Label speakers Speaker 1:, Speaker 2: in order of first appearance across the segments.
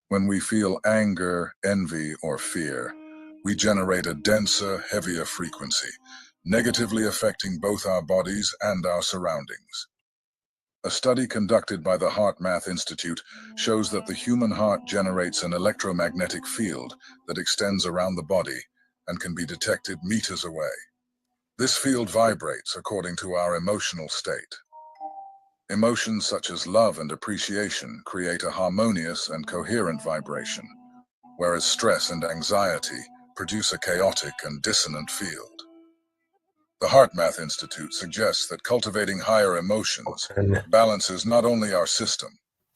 Speaker 1: When we feel anger, envy, or fear, we generate a denser, heavier frequency, negatively affecting both our bodies and our surroundings. A study conducted by the HeartMath Institute shows that the human heart generates an electromagnetic field that extends around the body and can be detected meters away. This field vibrates according to our emotional state. Emotions such as love and appreciation create a harmonious and coherent vibration, whereas stress and anxiety produce a chaotic and dissonant field. The HeartMath Institute suggests that cultivating higher emotions balances not only our system,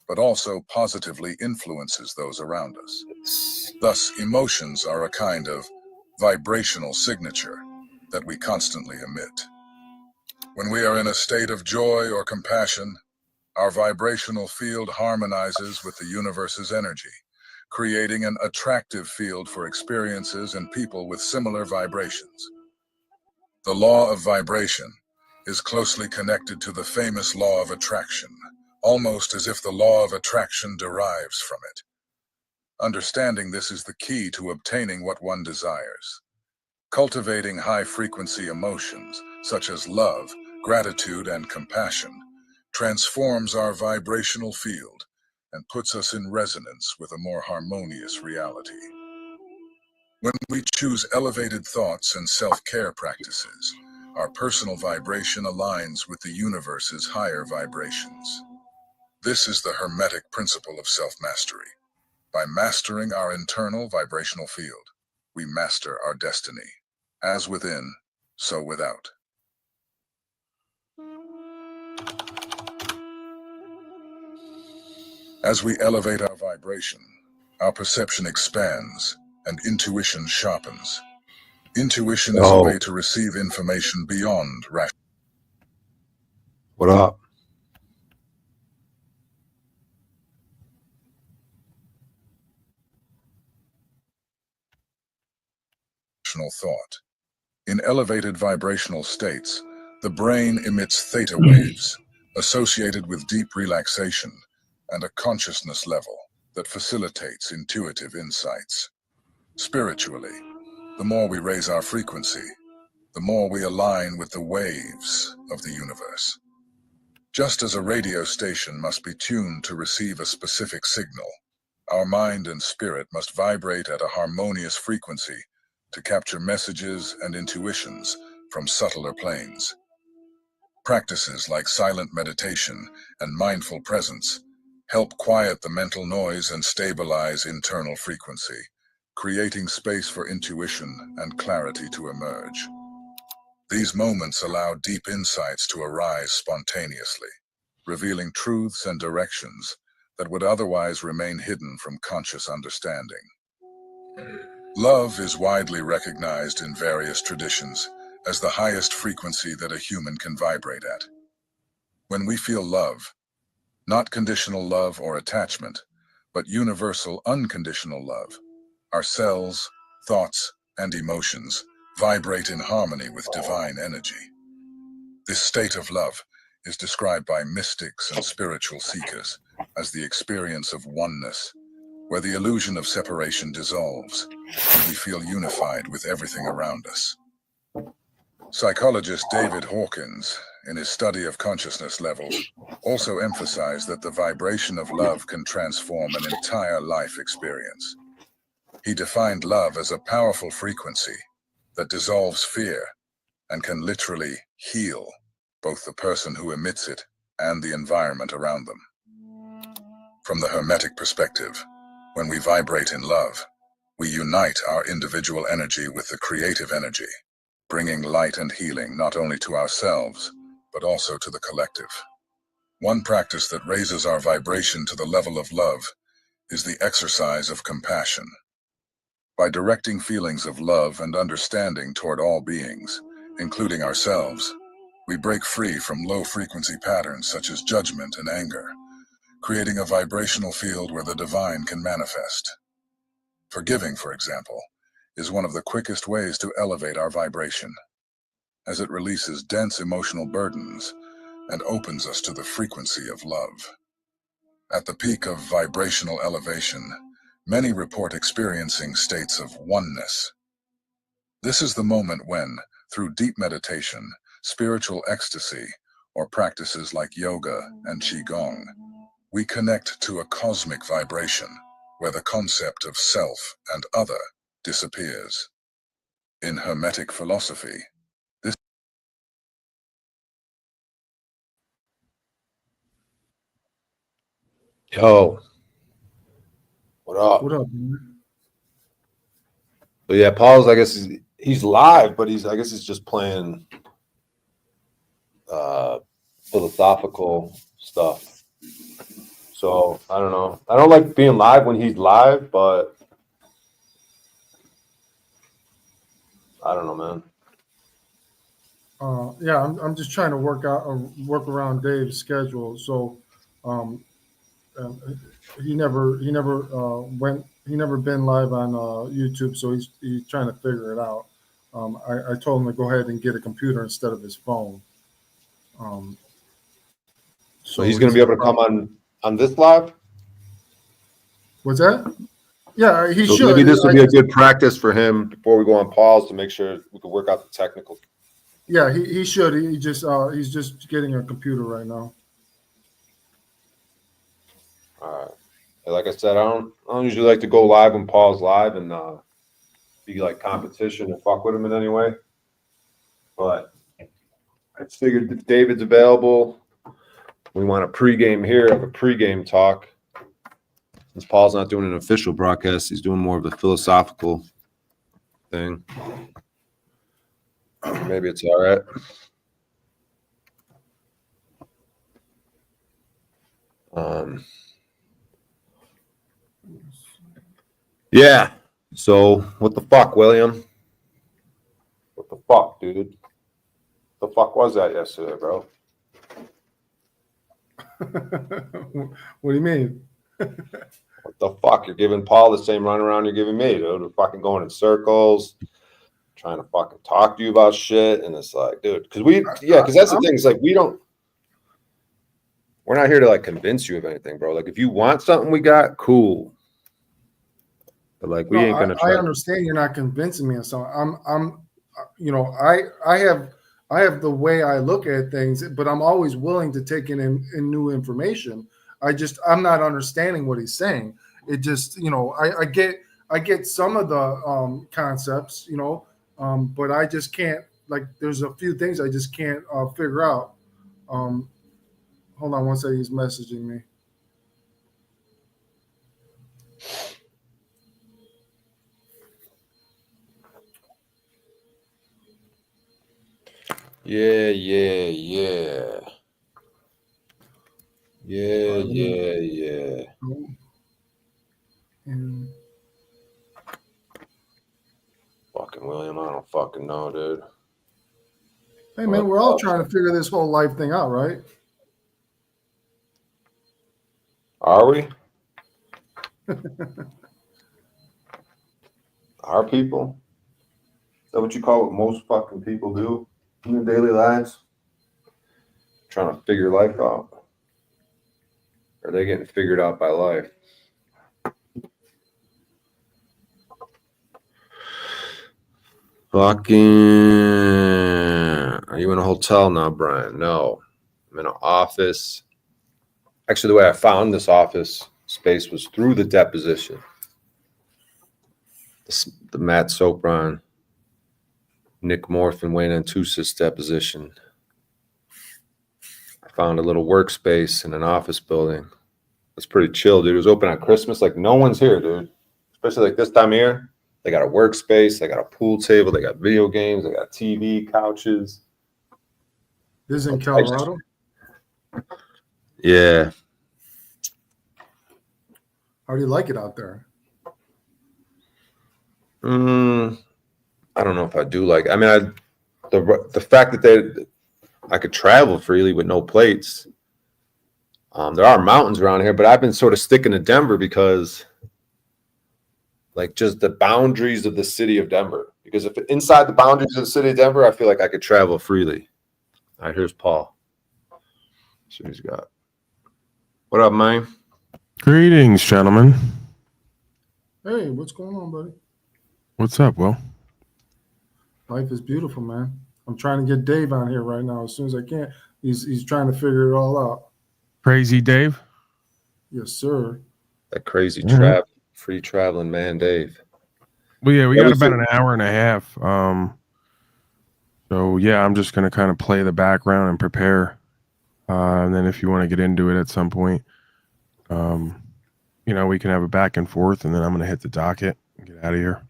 Speaker 1: but also positively influences those around us. Thus, emotions are a kind of vibrational signature that we constantly emit. When we are in a state of joy or compassion, our vibrational field harmonizes with the universe's energy, creating an attractive field for experiences and people with similar vibrations. The law of vibration is closely connected to the famous law of attraction, almost as if the law of attraction derives from it. Understanding this is the key to obtaining what one desires. Cultivating high-frequency emotions, such as love, gratitude, and compassion, transforms our vibrational field and puts us in resonance with a more harmonious reality. When we choose elevated thoughts and self-care practices, our personal vibration aligns with the universe's higher vibrations. This is the Hermetic principle of self-mastery. By mastering our internal vibrational field, we master our destiny. As within, so without. As we elevate our vibration, our perception expands and intuition sharpens. Intuition is a way to receive information beyond
Speaker 2: What up?
Speaker 1: rational thought. In elevated vibrational states, the brain emits theta waves, associated with deep relaxation and a consciousness level that facilitates intuitive insights. Spiritually, the more we raise our frequency, the more we align with the waves of the universe. Just as a radio station must be tuned to receive a specific signal, our mind and spirit must vibrate at a harmonious frequency to capture messages and intuitions from subtler planes. Practices like silent meditation and mindful presence help quiet the mental noise and stabilize internal frequency, creating space for intuition and clarity to emerge. These moments allow deep insights to arise spontaneously, revealing truths and directions that would otherwise remain hidden from conscious understanding. Love is widely recognized in various traditions as the highest frequency that a human can vibrate at. When we feel love, not conditional love or attachment, but universal unconditional love, our cells, thoughts, and emotions vibrate in harmony with divine energy. This state of love is described by mystics and spiritual seekers as the experience of oneness, where the illusion of separation dissolves and we feel unified with everything around us. Psychologist David Hawkins, in his study of consciousness levels, also emphasized that the vibration of love can transform an entire life experience. He defined love as a powerful frequency that dissolves fear and can literally heal both the person who emits it and the environment around them. From the Hermetic perspective, when we vibrate in love, we unite our individual energy with the creative energy, bringing light and healing not only to ourselves, but also to the collective. One practice that raises our vibration to the level of love is the exercise of compassion. By directing feelings of love and understanding toward all beings, including ourselves, we break free from low-frequency patterns such as judgment and anger, creating a vibrational field where the divine can manifest. Forgiving, for example, is one of the quickest ways to elevate our vibration, as it releases dense emotional burdens and opens us to the frequency of love. At the peak of vibrational elevation, Many report experiencing states of oneness. This is the moment when, through deep meditation, spiritual ecstasy, or practices like yoga and qigong, we connect to a cosmic vibration where the concept of self and other disappears. In Hermetic philosophy, this
Speaker 2: Yo, what up?
Speaker 3: What up, man?
Speaker 2: But yeah, Paul's. I guess he's live, but I guess he's just playing philosophical stuff. So I don't know. I don't like being live when he's live, but I don't know, man.
Speaker 3: Yeah, I'm just trying to work around Dave's schedule. So, uh, he never been live on YouTube, so he's trying to figure it out. I told him to go ahead and get a computer instead of his phone.
Speaker 2: So he's gonna be able to come on this live.
Speaker 3: What's that? Yeah, he
Speaker 2: So
Speaker 3: should.
Speaker 2: maybe this will be a good practice for him before we go on Paul's to make sure we can work out the technical.
Speaker 3: Yeah, he should. He's just getting a computer right now.
Speaker 2: All right. Like I said, I don't usually like to go live when Paul's live and be like competition and fuck with him in any way. But I just figured if David's available, we want a pregame here, have a pregame talk. Since Paul's not doing an official broadcast, he's doing more of a philosophical thing. Maybe it's all right. Yeah. So what the fuck, William? What the fuck, dude? The fuck was that yesterday, bro?
Speaker 3: What do you mean?
Speaker 2: What the fuck? You're giving Paul the same runaround you're giving me, dude. We're fucking going in circles, trying to fucking talk to you about shit. And it's like, dude, because that's the thing. It's like, we're not here to like convince you of anything, bro. Like, if you want something we got, cool. But like, we ain't gonna try.
Speaker 3: I understand you're not convincing me of something. I have the way I look at things, but I'm always willing to take in new information. I'm not understanding what he's saying. It just, I get some of the concepts, but I just can't, like, there's a few things I just can't figure out. Hold on one second, he's messaging me.
Speaker 2: Yeah.
Speaker 3: And
Speaker 2: Fucking William, I don't fucking know, dude.
Speaker 3: hey, man, we're all trying to figure this whole life thing out, right?
Speaker 2: Are we? Are people? Is that what you call what most fucking people do in their daily lives? Trying to figure life out. Or are they getting figured out by life? Fucking. Are you in a hotel now, Brian? No. I'm in an office. Actually, the way I found this office space was through the deposition. The Matt Sopron, Nick Morph, and Wayne Antusis deposition. I found a little workspace in an office building. It's pretty chill, dude. It was open on Christmas. Like, no one's here, dude. Especially like this time of year. They got a workspace. They got a pool table. They got video games. They got TV, couches.
Speaker 3: This is in Colorado?
Speaker 2: Yeah.
Speaker 3: How do you like it out there?
Speaker 2: I don't know if I do like. I mean, the fact that I could travel freely with no plates. There are mountains around here, but I've been sort of sticking to Denver because, like, just the boundaries of the city of Denver. Because if inside the boundaries of the city of Denver, I feel like I could travel freely. All right, here's Paul. See what he's got. What up, man?
Speaker 4: Greetings, gentlemen.
Speaker 3: Hey, what's going on, buddy?
Speaker 4: What's up, Will?
Speaker 3: Life is beautiful, man. I'm trying to get Dave on here right now as soon as I can. He's trying to figure it all out.
Speaker 4: Crazy Dave?
Speaker 3: Yes, sir.
Speaker 2: That crazy
Speaker 4: Mhm.
Speaker 2: free traveling man, Dave.
Speaker 4: Well, yeah, we
Speaker 2: Yeah,
Speaker 4: got
Speaker 2: we
Speaker 4: about
Speaker 2: should-
Speaker 4: an hour and a half. So yeah, I'm just gonna kind of play the background and prepare. And then if you want to get into it at some point, we can have a back and forth, and then I'm gonna hit the docket and get out of here.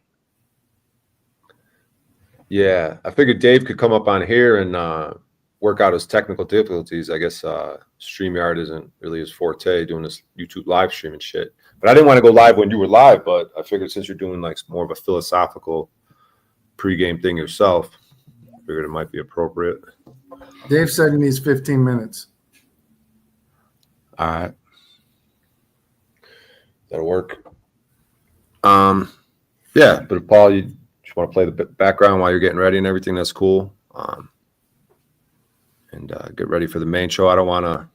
Speaker 2: Yeah, I figured Dave could come up on here and work out his technical difficulties. I guess StreamYard isn't really his forte, doing this YouTube live stream and shit. But I didn't want to go live when you were live, but I figured since you're doing like more of a philosophical pregame thing yourself, I figured it might be appropriate.
Speaker 3: Dave said he needs 15 minutes.
Speaker 2: All right. That'll work. Yeah, but if Paul, you just want to play the background while you're getting ready and everything, that's cool. And get ready for the main show. I don't want
Speaker 4: to.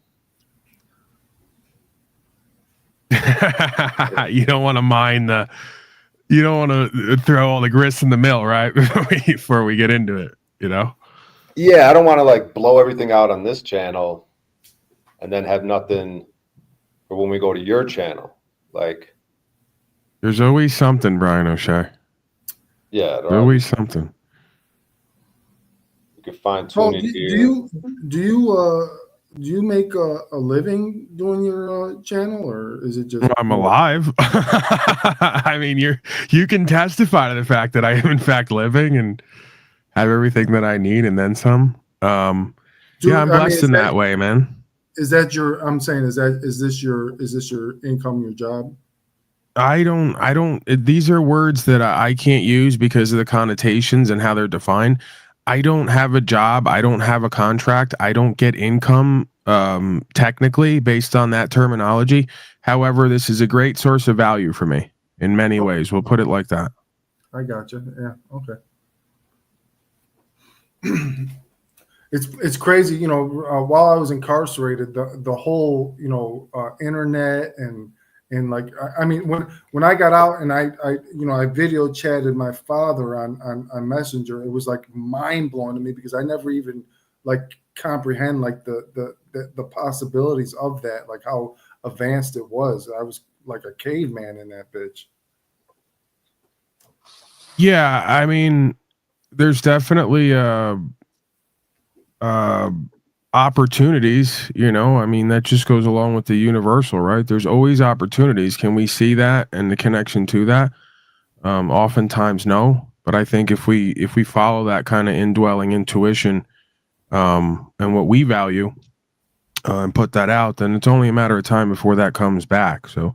Speaker 4: You don't want to mind the. You don't want to throw all the grist in the mill, right? Before we get into it,
Speaker 2: Yeah, I don't want to like blow everything out on this channel and then have nothing for when we go to your channel. Like,
Speaker 4: there's always something, Brian O'Shea.
Speaker 2: Yeah,
Speaker 4: there's always something.
Speaker 2: You can find
Speaker 3: Paul,
Speaker 2: tuning here.
Speaker 3: do you make a living doing your channel, or is it just?
Speaker 4: Well, I'm alive. I mean, you can testify to the fact that I am in fact living and have everything that I need and then some. I'm blessed in that way, man.
Speaker 3: Is that your? I'm saying, is this your income, your job?
Speaker 4: I don't. These are words that I can't use because of the connotations and how they're defined. I don't have a job. I don't have a contract. I don't get income technically based on that terminology. However, this is a great source of value for me in many ways. We'll put it like that.
Speaker 3: I got you. Yeah. Okay. It's crazy, while I was incarcerated, the whole, internet and like, I mean, when I got out and I video chatted my father on Messenger, it was like mind blowing to me because I never even like comprehend like the possibilities of that, like how advanced it was. I was like a caveman in that bitch.
Speaker 4: Yeah, I mean, there's definitely opportunities, I mean, that just goes along with the universal, right? There's always opportunities. Can we see that and the connection to that? Oftentimes no, but I think if we follow that kind of indwelling intuition and what we value and put that out, then it's only a matter of time before that comes back. So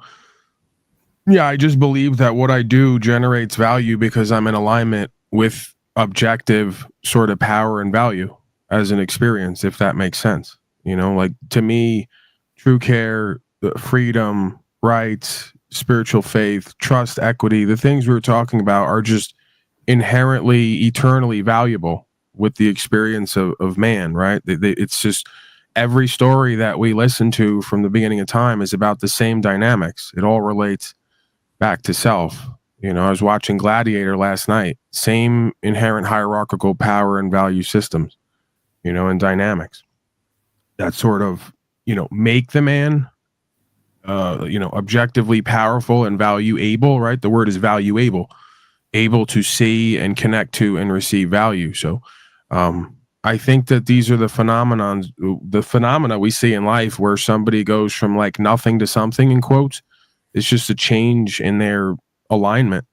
Speaker 4: yeah, I just believe that what I do generates value because I'm in alignment with objective sort of power and value as an experience, if that makes sense. Like to me, true care, freedom, rights, spiritual faith, trust, equity, the things we were talking about are just inherently, eternally valuable with the experience of man, right? It's just every story that we listen to from the beginning of time is about the same dynamics. It all relates back to self. I was watching Gladiator last night, same inherent hierarchical power and value systems, and dynamics that sort of, make the man, objectively powerful and value able, right? The word is valuable, able to see and connect to and receive value. So I think that these are the phenomena we see in life where somebody goes from like nothing to something in quotes. It's just a change in their alignment,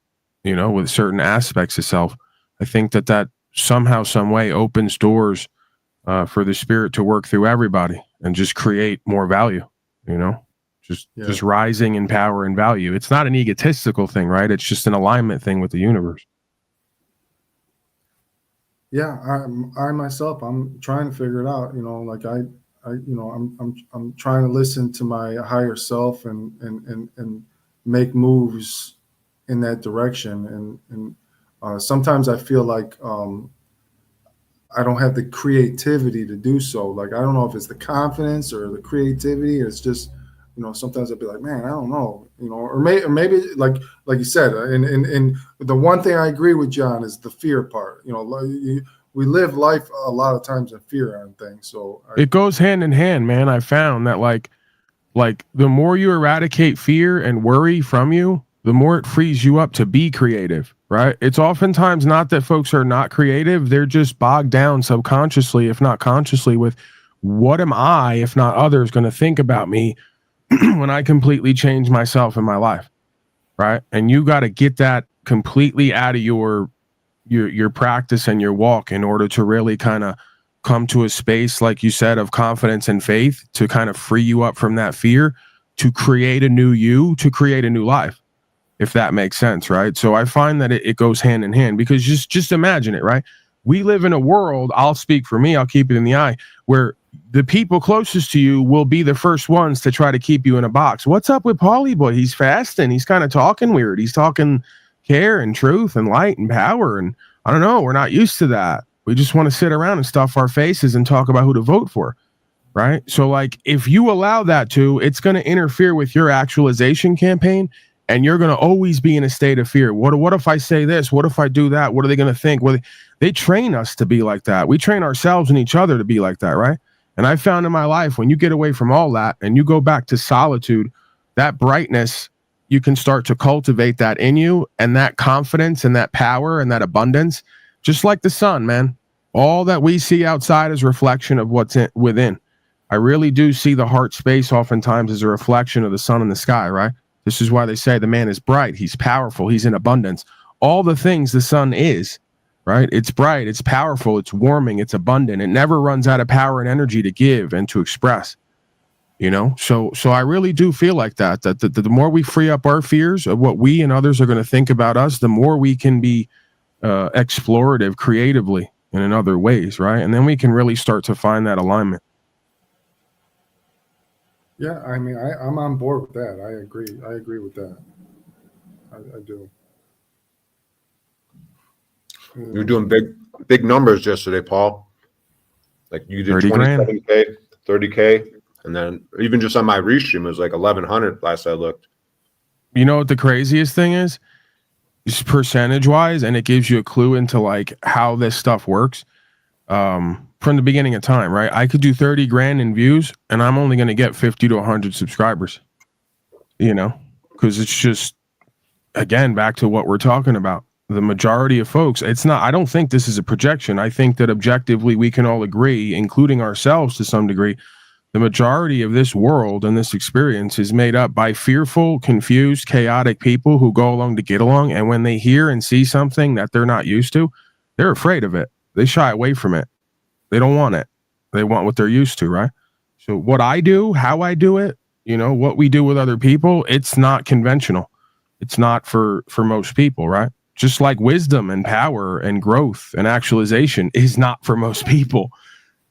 Speaker 4: with certain aspects of self. I think that somehow, some way opens doors for the spirit to work through everybody and just create more value, just rising in power and value. It's not an egotistical thing, right? It's just an alignment thing with the universe.
Speaker 3: Yeah, I myself, I'm trying to figure it out. Like I'm trying to listen to my higher self and make moves in that direction. And sometimes I feel like I don't have the creativity to do so. Like I don't know if it's the confidence or the creativity. It's just sometimes I'd be like, man, I don't know, or maybe like you said, and the one thing I agree with John is the fear part. We live life a lot of times in fear on things. So
Speaker 4: it goes hand in hand, man. I found that like the more you eradicate fear and worry from you, the more it frees you up to be creative, right? It's oftentimes not that folks are not creative. They're just bogged down subconsciously, if not consciously, with what am I, if not others, going to think about me when I completely change myself in my life, right? And you got to get that completely out of your practice and your walk in order to really kind of come to a space, like you said, of confidence and faith to kind of free you up from that fear, to create a new you, to create a new life, if that makes sense, right? So I find that it goes hand in hand, because just imagine it, right? We live in a world, I'll speak for me, I'll keep it in the eye, where the people closest to you will be the first ones to try to keep you in a box. What's up with Paulie boy? He's fasting. He's kind of talking weird. He's talking care and truth and light and power. And I don't know, we're not used to that. We just want to sit around and stuff our faces and talk about who to vote for, right? So like, if you allow that to, it's going to interfere with your actualization campaign, and you're going to always be in a state of fear. What if I say this? What if I do that? What are they going to think? Well, they train us to be like that. We train ourselves and each other to be like that, right? And I found in my life, when you get away from all that and you go back to solitude, that brightness, you can start to cultivate that in you, and that confidence and that power and that abundance, just like the sun, man. All that we see outside is reflection of what's within. I really do see the heart space oftentimes as a reflection of the sun in the sky, right? This is why they say the man is bright, he's powerful, he's in abundance. All the things the sun is, right? It's bright, it's powerful, it's warming, it's abundant. It never runs out of power and energy to give and to express, So I really do feel like that the more we free up our fears of what we and others are going to think about us, the more we can be explorative creatively and in other ways, right? And then we can really start to find that alignment.
Speaker 3: Yeah, I mean, I'm on board with that. I agree with that. I do.
Speaker 2: You were doing big numbers yesterday, Paul. Like you did 27K, 30K, and then even just on my restream, it was like 1,100 last I looked.
Speaker 4: You know what the craziest thing is? It's percentage-wise, and it gives you a clue into like how this stuff works. From the beginning of time, right? I could do 30 grand in views and I'm only going to get 50 to 100 subscribers, because it's just, again, back to what we're talking about. The majority of folks, I don't think this is a projection. I think that objectively we can all agree, including ourselves to some degree, the majority of this world and this experience is made up by fearful, confused, chaotic people who go along to get along. And when they hear and see something that they're not used to, they're afraid of it. They shy away from it. They don't want it. They want what they're used to, right? So what I do, how I do it, what we do with other people, it's not conventional. It's not for most people, right? Just like wisdom and power and growth and actualization is not for most people.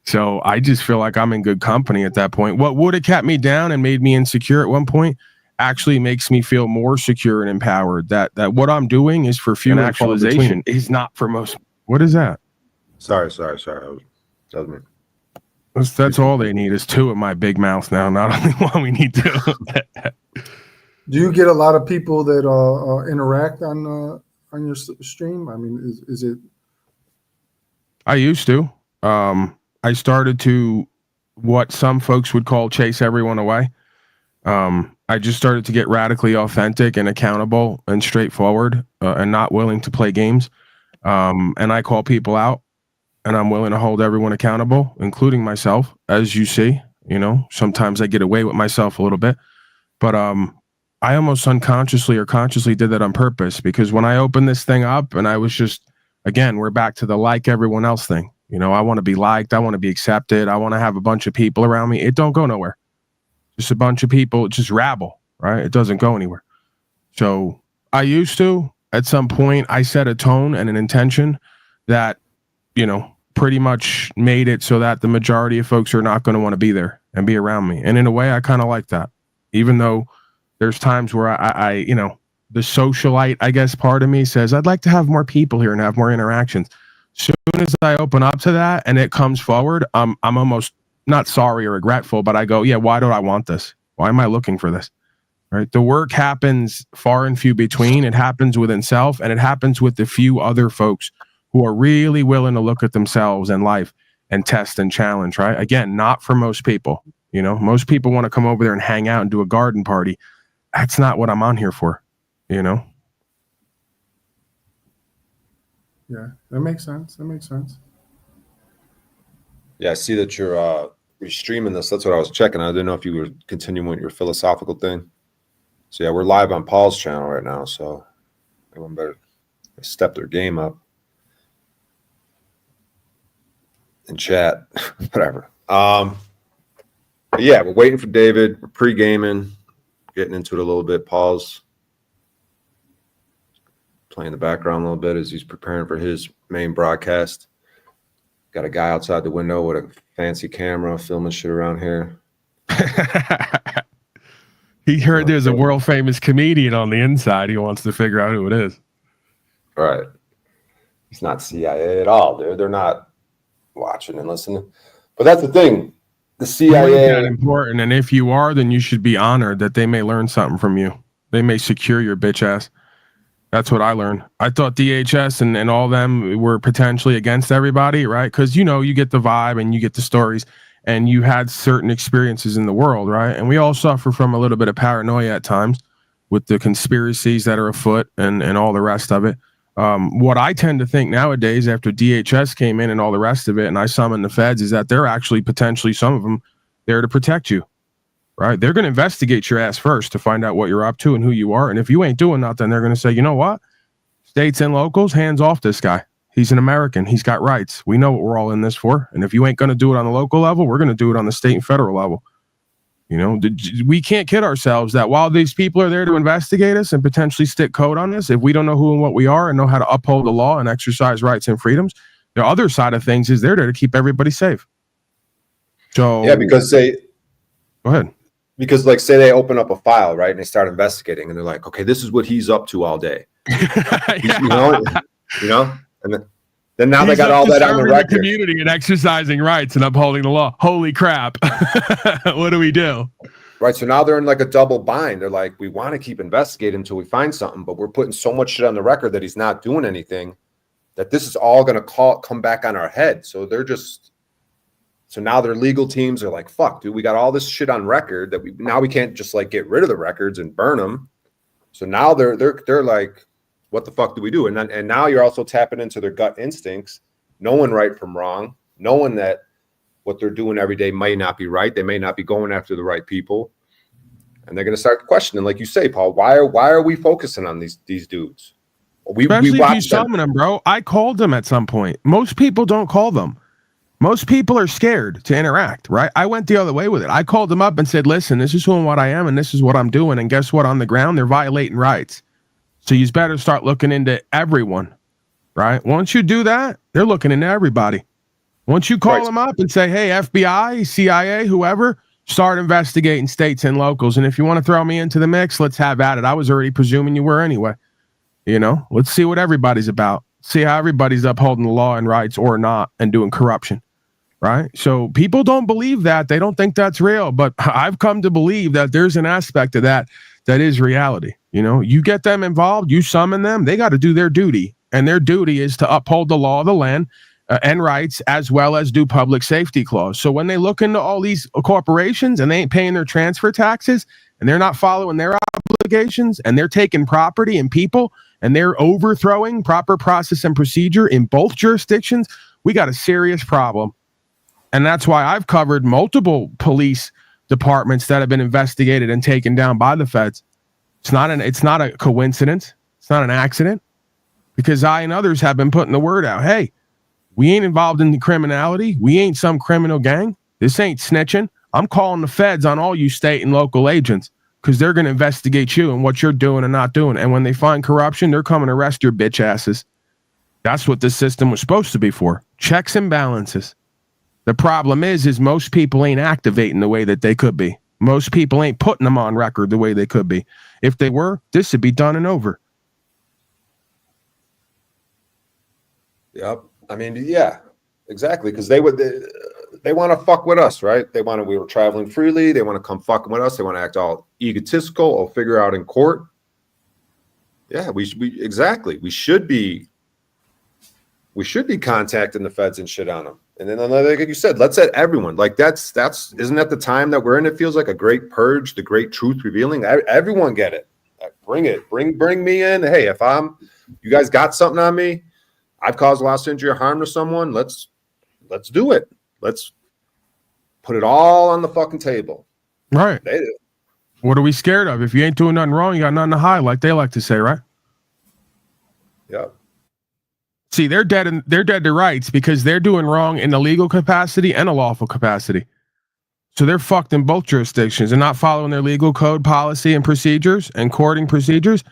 Speaker 4: So I just feel like I'm in good company at that point. What would have kept me down and made me insecure at one point actually makes me feel more secure and empowered. That what I'm doing is for few, and actualization is not for most. What is that?
Speaker 2: Sorry. That was me.
Speaker 4: That's all they need is two of my big mouth now, not only one. We need two.
Speaker 3: Do you get a lot of people that interact on your stream? I mean, is it?
Speaker 4: I used to. I started to what some folks would call chase everyone away. I just started to get radically authentic and accountable and straightforward and not willing to play games. And I call people out. And I'm willing to hold everyone accountable, including myself, as you see. Sometimes I get away with myself a little bit, but I almost unconsciously or consciously did that on purpose, because when I opened this thing up and I was just, again, we're back to the like everyone else thing. I want to be liked. I want to be accepted. I want to have a bunch of people around me. It don't go nowhere. Just a bunch of people, just rabble, right? It doesn't go anywhere. So I used to, at some point, I set a tone and an intention that, pretty much made it so that the majority of folks are not going to want to be there and be around me. And in a way, I kind of like that, even though there's times where I the socialite, I guess, part of me says, I'd like to have more people here and have more interactions. Soon as I open up to that and it comes forward, I'm almost not sorry or regretful, but I go, yeah, why do I want this? Why am I looking for this? Right? The work happens far and few between. It happens within self, and it happens with the few other folks who are really willing to look at themselves and life and test and challenge, right? Again, not for most people. You know, most people want to come over there and hang out and do a garden party. That's not what I'm on here for, you know?
Speaker 3: Yeah, that makes sense. That makes sense.
Speaker 2: Yeah, I see that you're streaming this. That's what I was checking. I didn't know if you were continuing with your philosophical thing. So yeah, we're live on Paul's channel right now, so everyone better step their game up and chat, whatever. But yeah, we're waiting for David. We're pre-gaming, getting into it a little bit. Paul's playing the background a little bit as he's preparing for his main broadcast. Got a guy outside the window with a fancy camera filming shit around here.
Speaker 4: He heard there's a world famous comedian on the inside. He wants to figure out who it is.
Speaker 2: Right. He's not CIA at all, dude. They're not watching and listening. But that's the thing. The
Speaker 4: You ain't
Speaker 2: CIA.
Speaker 4: that important, and if you are, then you should be honored that they may learn something from you. They may secure your bitch ass. That's what I learned. I thought DHS and all them were potentially against everybody, right? Because, you know, you get the vibe and you get the stories and you had certain experiences in the world, right? And we all suffer from a little bit of paranoia at times with the conspiracies that are afoot and all the rest of it. What I tend to think nowadays after DHS came in and all the rest of it, and I summoned the feds, is that they're actually potentially, some of them, there to protect you. Right? They're going to investigate your ass first to find out what you're up to and who you are. And if you ain't doing nothing, they're going to say, you know what? States and locals, hands off this guy. He's an American. He's got rights. We know what we're all in this for. And if you ain't going to do it on the local level, we're going to do it on the state and federal level. You know, we can't kid ourselves that while these people are there to investigate us and potentially stick code on us, if we don't know who and what we are and know how to uphold the law and exercise rights and freedoms, the other side of things is they're there to keep everybody safe. So
Speaker 2: Yeah, because
Speaker 4: go ahead.
Speaker 2: Because like say they open up a file, right, and they start investigating, and they're like, okay, this is what he's up to all day.
Speaker 4: Yeah.
Speaker 2: you know, and then now
Speaker 4: He's
Speaker 2: they got
Speaker 4: up
Speaker 2: all
Speaker 4: to
Speaker 2: that on the
Speaker 4: serving
Speaker 2: record.
Speaker 4: community and exercising rights and upholding the law. Holy crap! What do we do?
Speaker 2: Right. So now they're in like a double bind. They're like, we want to keep investigating until we find something, but we're putting so much shit on the record that he's not doing anything, that this is all going to come back on our head. So they're just. So now their legal teams are like, fuck, dude, we got all this shit on record that we can't just like get rid of the records and burn them. So now they're like, what the fuck do we do? And now you're also tapping into their gut instincts, knowing right from wrong, knowing that what they're doing every day might not be right. They may not be going after the right people. And they're going to start questioning, like you say, Paul, why are we focusing on these dudes?
Speaker 4: Especially if you summon them, bro. I called them at some point. Most people don't call them. Most people are scared to interact, right? I went the other way with it. I called them up and said, listen, this is who and what I am, and this is what I'm doing. And guess what? On the ground, they're violating rights. So you better start looking into everyone, right? Once you do that, they're looking into everybody. Once you call them up and say, hey, FBI, CIA, whoever, start investigating states and locals. And if you want to throw me into the mix, let's have at it. I was already presuming you were anyway. You know, let's see what everybody's about. See how everybody's upholding the law and rights or not and doing corruption. Right. So people don't believe that. They don't think that's real. But I've come to believe that there's an aspect of that is reality. You know, you get them involved, you summon them, they got to do their duty. And their duty is to uphold the law of the land and rights, as well as do public safety clause. So when they look into all these corporations and they ain't paying their transfer taxes and they're not following their obligations and they're taking property and people and they're overthrowing proper process and procedure in both jurisdictions, we got a serious problem. And that's why I've covered multiple police departments that have been investigated and taken down by the feds. It's not a coincidence. It's not an accident, because I and others have been putting the word out. Hey, we ain't involved in the criminality. We ain't some criminal gang. This ain't snitching. I'm calling the feds on all you state and local agents, because they're going to investigate you and what you're doing and not doing. And when they find corruption, they're coming to arrest your bitch asses. That's what this system was supposed to be for. Checks and balances. The problem is most people ain't activating the way that they could be. Most people ain't putting them on record the way they could be. If they were, this would be done and over.
Speaker 2: Yep. I mean, yeah, exactly. Because they would, they want to fuck with us, right? We were traveling freely. They want to come fucking with us. They want to act all egotistical or figure out in court. Yeah, exactly. We should be contacting the feds and shit on them. And then like you said, let's let everyone, like that's isn't that the time that we're in? It feels like a great purge, the great truth revealing. Everyone get it. Bring it. Bring me in. Hey, if you guys got something on me, I've caused loss, injury, or harm to someone. Let's do it. Let's put it all on the fucking table.
Speaker 4: Right.
Speaker 2: They do.
Speaker 4: What are we scared of? If you ain't doing nothing wrong, you got nothing to hide, like they like to say, right?
Speaker 2: Yep.
Speaker 4: See, they're dead to rights because they're doing wrong in the legal capacity and a lawful capacity. So they're fucked in both jurisdictions. They're not following their legal code policy and procedures and courting procedures,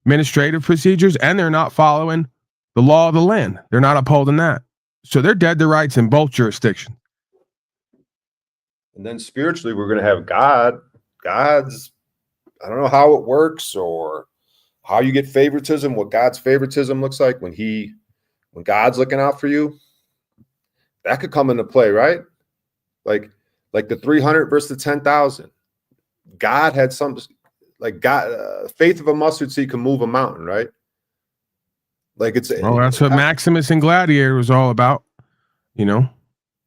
Speaker 4: administrative procedures, and they're not following the law of the land. They're not upholding that. So they're dead to rights in both jurisdictions.
Speaker 2: And then spiritually, we're going to have God's, I don't know how it works or how you get favoritism, what God's favoritism looks like when God's looking out for you. That could come into play, right? Like the 300 versus the 10,000. God had some, like God, faith of a mustard seed can move a mountain, right? Like that's what
Speaker 4: Maximus and Gladiator was all about. You know,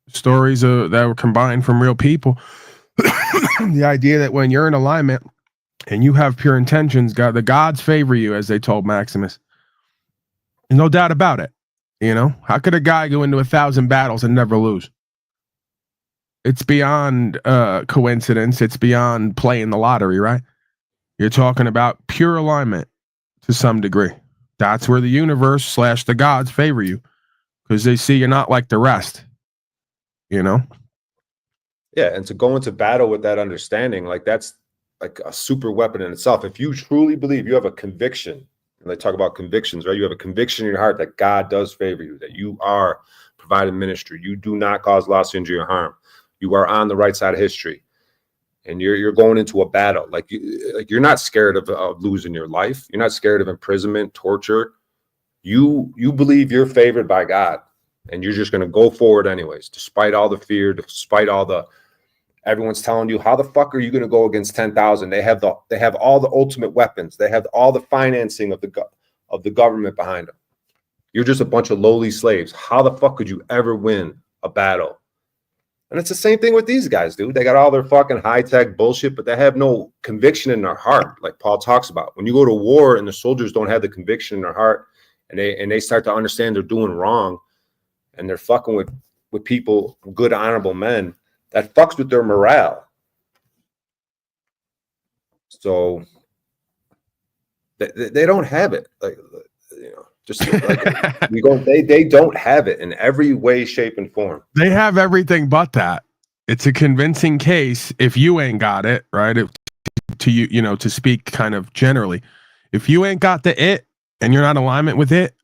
Speaker 4: stories that were combined from real people. The idea that when you're in alignment and you have pure intentions, the gods favor you, as they told Maximus. No doubt about it. You know, how could a guy go into 1,000 battles and never lose? It's beyond coincidence. It's beyond playing the lottery, right? You're talking about pure alignment to some degree. That's where the universe / the gods favor you because they see you're not like the rest, you know?
Speaker 2: Yeah, and to go into battle with that understanding, like that's like a super weapon in itself. If you truly believe, you have a conviction, and they talk about convictions, right? You have a conviction in your heart that God does favor you, that you are providing ministry. You do not cause loss, injury, or harm. You are on the right side of history, and you're going into a battle. Like you're not scared of losing your life. You're not scared of imprisonment, torture. You believe you're favored by God, and you're just going to go forward anyways, despite all the fear, despite all the everyone's telling you, how the fuck are you going to go against 10,000? They have all the ultimate weapons. They have all the financing of the government behind them. You're just a bunch of lowly slaves. How the fuck could you ever win a battle? And it's the same thing with these guys, dude. They got all their fucking high-tech bullshit, but they have no conviction in their heart, like Paul talks about. When you go to war and the soldiers don't have the conviction in their heart, and they start to understand they're doing wrong, and they're fucking with people, good, honorable men, that fucks with their morale. So they don't have it. Like, you know, just like they don't have it in every way, shape, and form.
Speaker 4: They have everything but that. It's a convincing case if you ain't got it, right? To speak kind of generally, if you ain't got the it and you're not in alignment with it,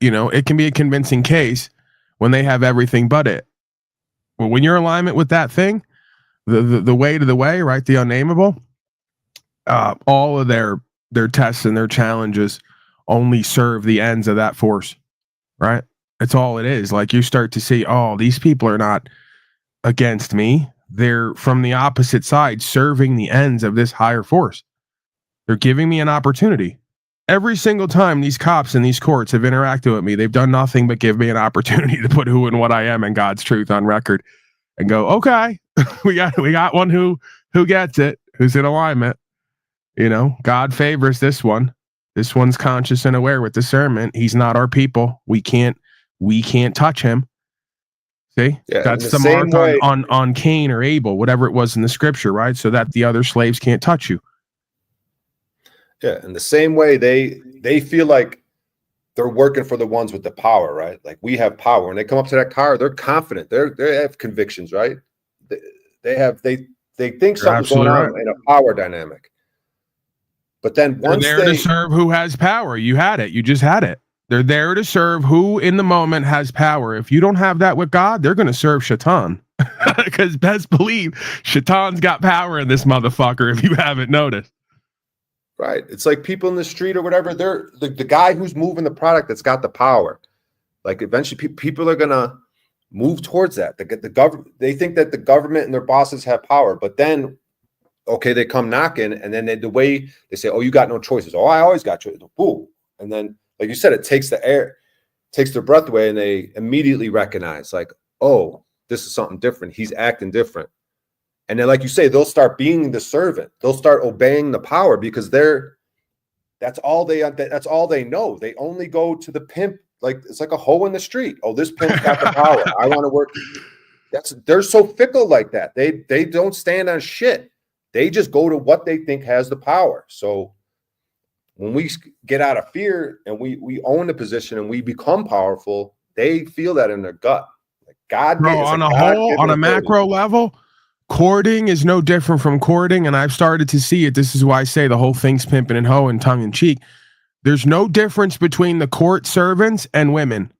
Speaker 4: you know, it can be a convincing case when they have everything but it. Well, when you're in alignment with that thing, the way to the way, right? The unnameable, all of their tests and their challenges only serve the ends of that force, right? That's all it is. Like you start to see, oh, these people are not against me. They're from the opposite side, serving the ends of this higher force. They're giving me an opportunity. Every single time these cops in these courts have interacted with me, they've done nothing but give me an opportunity to put who and what I am and God's truth on record and go, okay, we got one who gets it, who's in alignment. You know, God favors this one. This one's conscious and aware with discernment. He's not our people. We can't touch him. See,
Speaker 2: yeah,
Speaker 4: that's the mark on Cain or Abel, whatever it was in the scripture, right? So that the other slaves can't touch you.
Speaker 2: Yeah, in the same way, they feel like they're working for the ones with the power, right? Like we have power. When they come up to that car, they're confident. They have convictions, right? They think something's going on in a power dynamic. But then once
Speaker 4: they're there to serve who has power. You had it. You just had it. They're there to serve who in the moment has power. If you don't have that with God, they're going to serve Shaitan. Because best believe Shaitan's got power in this motherfucker if you haven't noticed.
Speaker 2: Right. It's like people in the street or whatever. They're the guy who's moving the product that's got the power. Like eventually people are going to move towards that. The government, they think that the government and their bosses have power, but then, okay, they come knocking, and then the way they say, "Oh, you got no choices." "Oh, I always got choices." Boom. And then, like you said, it takes their breath away, and they immediately recognize, like, "Oh, this is something different. He's acting different." And then, like you say, they'll start being the servant. They'll start obeying the power because that's all they know. They only go to the pimp. Like, it's like a hoe in the street. "Oh, this pimp's got the power. I want to work." They're so fickle like that. They don't stand on shit. They just go to what they think has the power. So when we get out of fear and we own the position and we become powerful, they feel that in their gut. Like God,
Speaker 4: Bro, on a macro level, courting is no different from courting, and I've started to see it. This is why I say the whole thing's pimping and hoeing, tongue in cheek. There's no difference between the court servants and women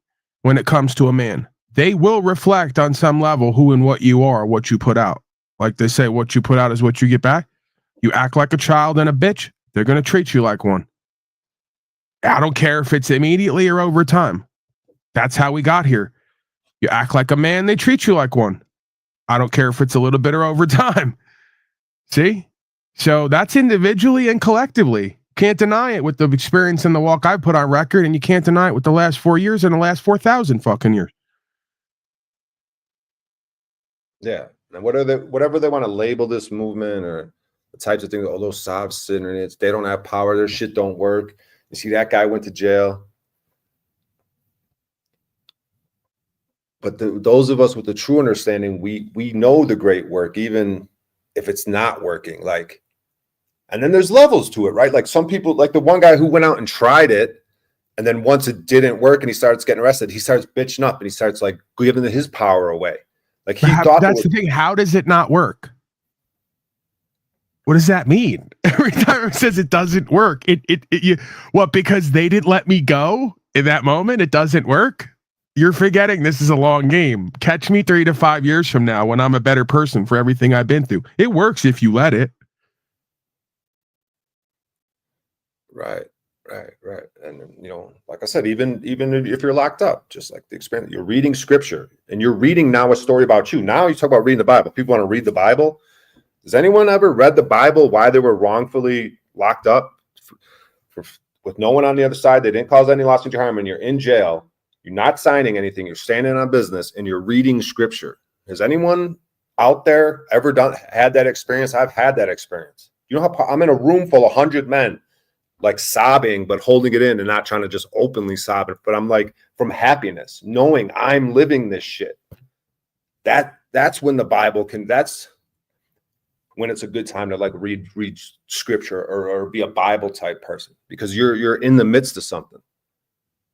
Speaker 4: when it comes to a man. They will reflect on some level who and what you are, what you put out. Like they say, what you put out is what you get back. You act like a child and a bitch, they're going to treat you like one. I don't care if it's immediately or over time. That's how we got here. You act like a man, they treat you like one. I don't care if it's a little bit or over time. See? So that's individually and collectively. Can't deny it with the experience and the walk I put on record, and you can't deny it with the last 4 years and the last 4,000 fucking years.
Speaker 2: Yeah. And whatever they want to label this movement or the types of things, all those soft synonyms, they don't have power, their shit don't work. You see, that guy went to jail. But those of us with the true understanding, we know the great work, even if it's not working. Like, and then there's levels to it, right? Like some people, like the one guy who went out and tried it, and then once it didn't work and he starts getting arrested, he starts bitching up and he starts like giving his power away. Like he thought
Speaker 4: that's the thing. How does it not work? What does that mean? Every time it says it doesn't work, because they didn't let me go in that moment, it doesn't work. You're forgetting this is a long game. Catch me 3 to 5 years from now when I'm a better person for everything I've been through. It works if you let it.
Speaker 2: Right. And like I said, even if you're locked up, just like the experience, you're reading scripture and you're reading now a story about you. Now you talk about reading the Bible. People want to read the Bible. Has anyone ever read the Bible, why they were wrongfully locked up with no one on the other side? They didn't cause any loss to harm, and you're in jail. You're not signing anything. You're standing on business and you're reading scripture. Has anyone out there ever had that experience? I've had that experience. You know how I'm in a room full of 100 men, like sobbing, but holding it in and not trying to just openly sob it. But I'm like, from happiness, knowing I'm living this shit. That's when the Bible that's when it's a good time to like read scripture or be a Bible type person, because you're in the midst of something.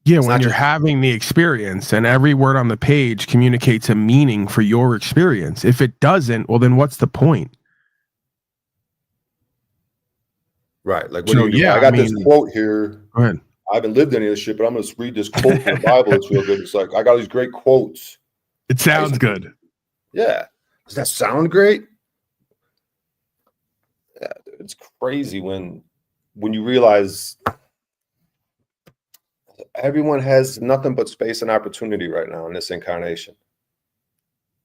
Speaker 4: Yeah, when you're having the experience and every word on the page communicates a meaning for your experience. If it doesn't, well, then what's the point?
Speaker 2: Right. Like, I got this quote here.
Speaker 4: Go ahead.
Speaker 2: I haven't lived any of this shit, but I'm going to read this quote from the Bible. It's real good. It's like, I got these great quotes.
Speaker 4: It sounds good.
Speaker 2: Yeah. Does that sound great? Yeah, it's crazy when you realize everyone has nothing but space and opportunity right now in this incarnation.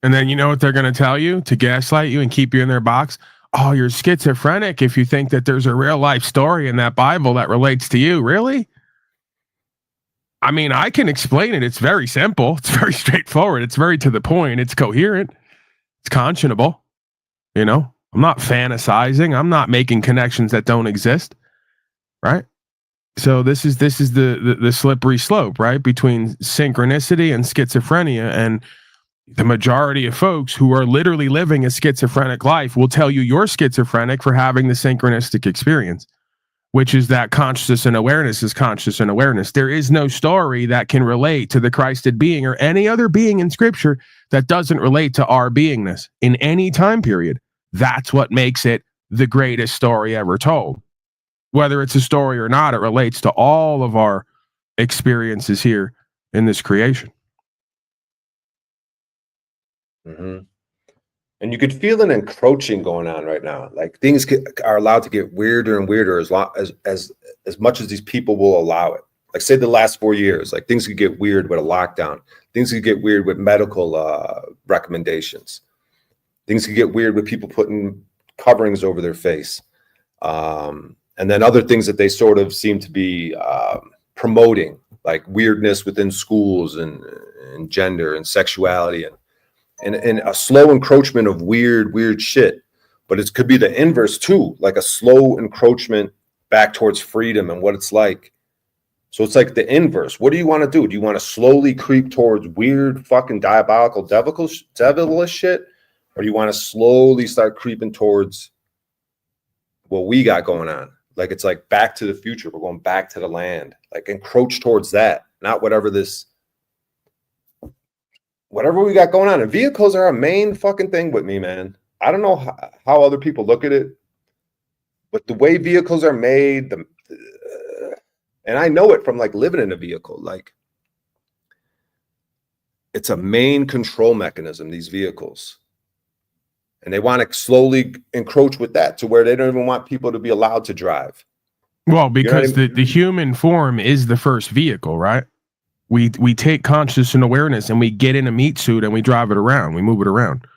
Speaker 4: And then you know what they're going to tell you to gaslight you and keep you in their box? Oh, you're schizophrenic if you think that there's a real life story in that Bible that relates to you. Really? I mean, I can explain it. It's very simple. It's very straightforward. It's very to the point. It's coherent. It's conscionable. You know, I'm not fantasizing. I'm not making connections that don't exist. Right? So this is the slippery slope, right? Between synchronicity and schizophrenia. And the majority of folks who are literally living a schizophrenic life will tell you you're schizophrenic for having the synchronistic experience, which is that consciousness and awareness is conscious and awareness. There is no story that can relate to the Christed being or any other being in scripture that doesn't relate to our beingness in any time period. That's what makes it the greatest story ever told. Whether it's a story or not, it relates to all of our experiences here in this creation.
Speaker 2: Mm-hmm. And you could feel an encroaching going on right now. Like things are allowed to get weirder and weirder as much as these people will allow it. like say the last 4 years, like things could get weird with a lockdown. Things could get weird with medical recommendations. Things could get weird with people putting coverings over their face. And then other things that they sort of seem to be promoting, like weirdness within schools and gender and sexuality and a slow encroachment of weird shit. But it could be the inverse too, like a slow encroachment back towards freedom and what it's like. So it's like the inverse. What do you want to do? Do you want to slowly creep towards weird, fucking diabolical, devilish shit? Or do you want to slowly start creeping towards what we got going on? Like it's like back to the future. We're going back to the land. Like encroach towards that, not whatever we got going on. And vehicles are a main fucking thing with me, man. I don't know how other people look at it, but the way vehicles are made, and I know it from like living in a vehicle, like it's a main control mechanism, these vehicles. And they want to slowly encroach with that to where they don't even want people to be allowed to drive.
Speaker 4: Well, because
Speaker 2: You know what I
Speaker 4: the human form is the first vehicle, right? We take conscious and awareness and we get in a meat suit and we drive it around, we move it around,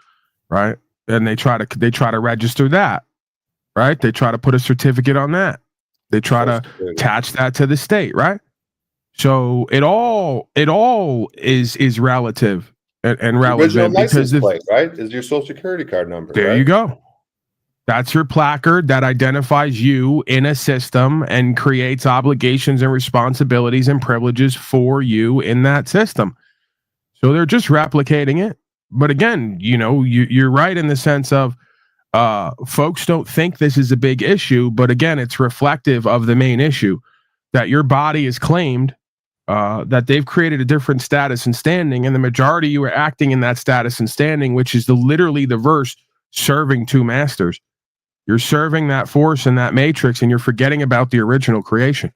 Speaker 4: right? And they try to register that, right? They try to put a certificate on that. They try to attach that to the state, right? So it all is relative and
Speaker 2: Original
Speaker 4: relevant because
Speaker 2: license plate, right? Is your social security card number.
Speaker 4: There
Speaker 2: right?
Speaker 4: you go. That's your placard that identifies you in a system and creates obligations and responsibilities and privileges for you in that system. So they're just replicating it. But again, you're right in the sense of folks don't think this is a big issue, but again, it's reflective of the main issue that your body is claimed, that they've created a different status and standing, and the majority of you are acting in that status and standing, which is literally the verse serving two masters. You're serving that force and that matrix, and you're forgetting about the original creation,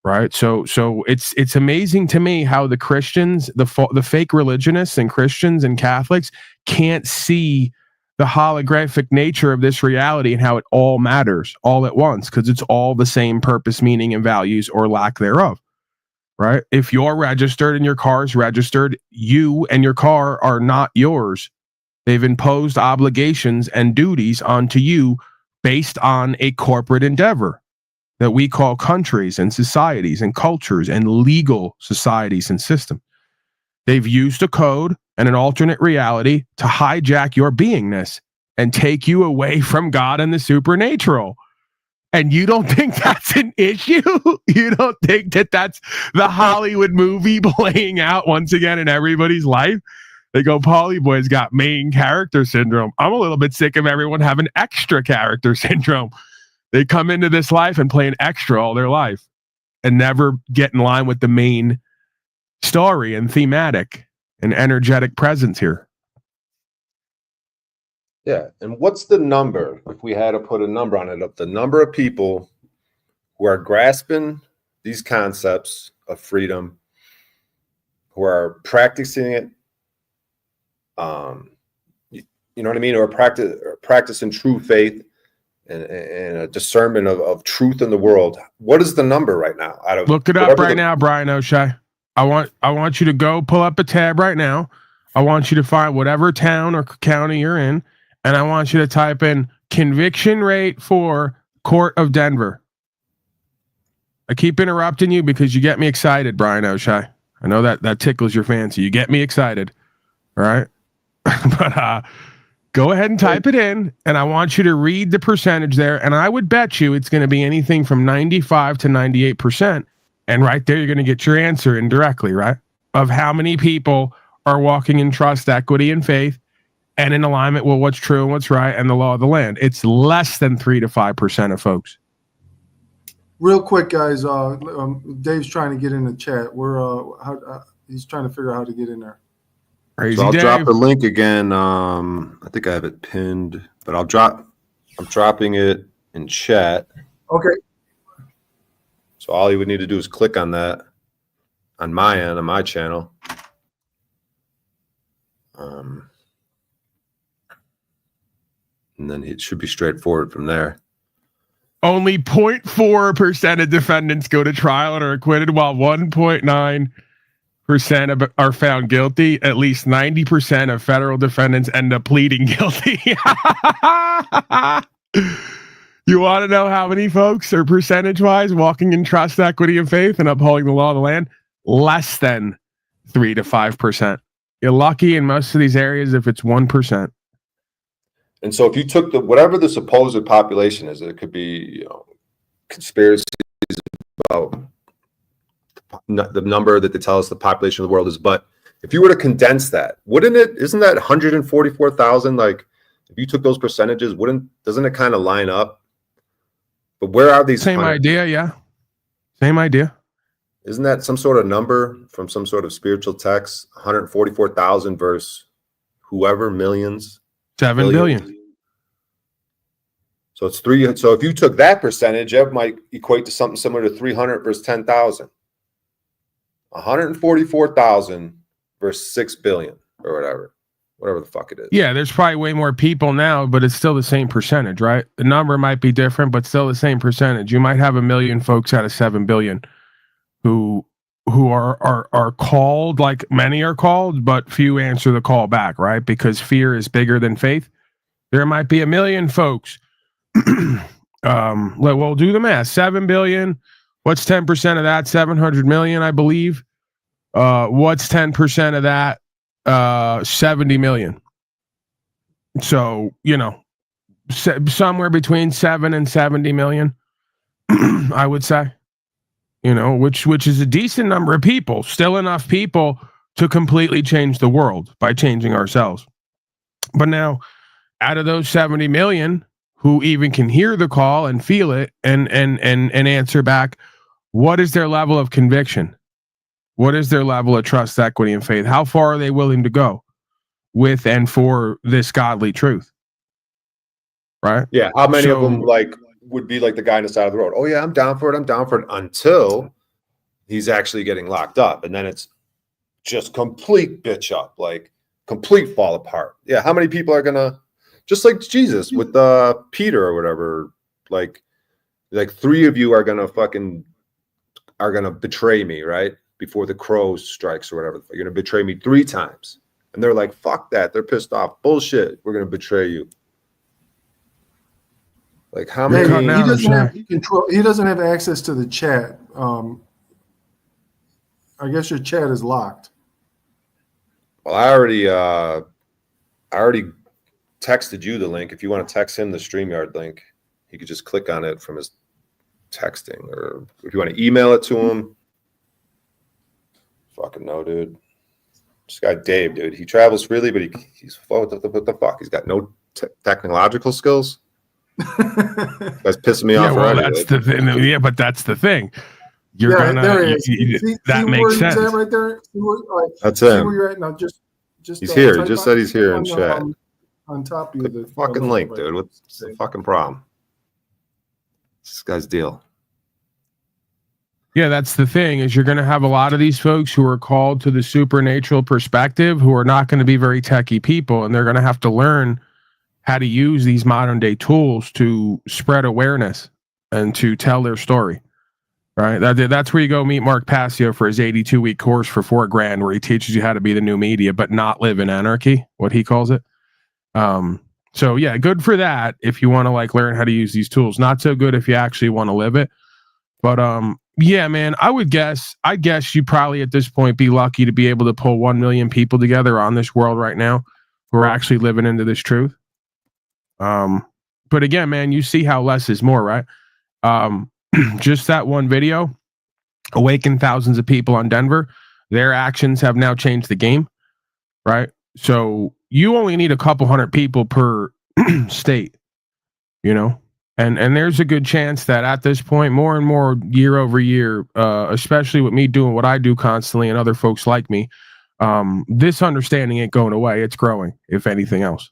Speaker 4: right? So it's amazing to me how the Christians, the fake religionists and Christians and Catholics can't see the holographic nature of this reality and how it all matters all at once, because it's all the same purpose, meaning, and values or lack thereof, right? If you're registered and your car is registered, you and your car are not yours. They've imposed obligations and duties onto you based on a corporate endeavor that we call countries and societies and cultures and legal societies and systems. They've used a code and an alternate reality to hijack your beingness and take you away from God and the supernatural. And you don't think that's an issue? You don't think that that's the Hollywood movie playing out once again in everybody's life? They go, Pauly Boy's got main character syndrome. I'm a little bit sick of everyone having extra character syndrome. They come into this life and play an extra all their life and never get in line with the main story and thematic and energetic presence here.
Speaker 2: Yeah. And what's the number, if we had to put a number on it, of the number of people who are grasping these concepts of freedom, who are practicing it, you know what I mean, or practicing true faith and a discernment of truth in the world? What is the number right now?
Speaker 4: Look it up right now, Brian O'Shea. I want you to go pull up a tab right now. I want you to find whatever town or county you're in, and I want you to type in conviction rate for Court of Denver. I keep interrupting you because you get me excited, Brian O'Shea. I know that tickles your fancy. You get me excited. All right. But go ahead and type it in, and I want you to read the percentage there. And I would bet you it's going to be anything from 95 to 98%. And right there, you're going to get your answer indirectly, right? Of how many people are walking in trust, equity, and faith, and in alignment with what's true and what's right and the law of the land. It's less than 3 to 5% of folks.
Speaker 3: Real quick, guys. Dave's trying to get in the chat. He's trying to figure out how to get in there.
Speaker 4: Crazy
Speaker 2: So I'll
Speaker 4: Dave.
Speaker 2: drop the link again. I think I have it pinned, but I'm dropping it in chat.
Speaker 3: Okay.
Speaker 2: So all you would need to do is click on that on my end, on my channel. And then it should be straightforward from there.
Speaker 4: only 0.4% of defendants go to trial and are acquitted, while 1.9% are found guilty. At least 90% of federal defendants end up pleading guilty. You want to know how many folks are percentage-wise walking in trust, equity, and faith and upholding the law of the land? Less than 3 to 5%. You're lucky in most of these areas if it's 1%.
Speaker 2: And so if you took whatever the supposed population is, it could be, conspiracies about the number that they tell us the population of the world is. But if you were to condense that, isn't that 144,000? Like, if you took those percentages, doesn't it kind of line up? But where are these?
Speaker 4: Same idea, yeah. Same idea.
Speaker 2: Isn't that some sort of number from some sort of spiritual text? 144,000 versus whoever, millions?
Speaker 4: 7 billion.
Speaker 2: So it's 3. So if you took that percentage, that might equate to something similar to 300 versus 10,000. 144,000 versus 6 billion or whatever the fuck it is.
Speaker 4: Yeah, there's probably way more people now, but it's still the same percentage, right? The number might be different, but still the same percentage. You might have 1 million folks out of 7 billion who are called, like many are called, but few answer the call back, right? Because fear is bigger than faith. There might be 1 million folks. We'll do the math. 7 billion. What's 10% of that? 700 million, I believe. What's 10% of that? 70 million. So, somewhere between 7 and 70 million, I would say. Which is a decent number of people, still enough people to completely change the world by changing ourselves. But now, out of those 70 million who even can hear the call and feel it and answer back, what is their level of conviction? What is their level of trust, equity, and faith? How far are they willing to go with and for this godly truth? Right?
Speaker 2: Yeah. How many of them would be like the guy on the side of the road? Oh yeah, I'm down for it, until he's actually getting locked up. And then it's just complete bitch up, like complete fall apart. Yeah. How many people are gonna, just like Jesus with Peter or whatever, like 3 of you are gonna betray me, right? Before the crow strikes or whatever. You're gonna betray me 3 times. And they're like, fuck that. They're pissed off. Bullshit. We're gonna betray you. Like how many?
Speaker 3: He doesn't have control. He doesn't have access to the chat. I guess your chat is locked.
Speaker 2: Well, I already texted you the link. If you want to text him the StreamYard link, he could just click on it from his texting, or if you want to email it to him. Fucking no, dude. This guy Dave, dude. He travels freely, but he's what the fuck? He's got no technological skills. That's pissing me off.
Speaker 4: Well, that's the thing. Yeah, but that's the thing. You're gonna. That makes sense. That right there.
Speaker 2: That's him.
Speaker 3: Where you're at now. Just
Speaker 2: he's here. He just said he's here in chat.
Speaker 3: On top of
Speaker 2: the fucking link, dude. What's the fucking problem? This guy's deal.
Speaker 4: Yeah, that's the thing, is you're going to have a lot of these folks who are called to the supernatural perspective who are not going to be very techie people, and they're going to have to learn how to use these modern day tools to spread awareness and to tell their story. Right? That's where you go meet Mark Passio for his 82-week course for $4,000, where he teaches you how to be the new media, but not live in anarchy, what he calls it. So yeah, good for that if you want to learn how to use these tools. Not so good if you actually want to live it. But yeah, man, I guess you probably at this point be lucky to be able to pull 1 million people together on this world right now who are actually living into this truth. But again, man, you see how less is more, right? Just that one video awakened thousands of people on Denver. Their actions have now changed the game, right? So you only need a couple hundred people per state, and there's a good chance that at this point, more and more year over year, especially with me doing what I do constantly and other folks like me, this understanding ain't going away. It's growing, if anything else.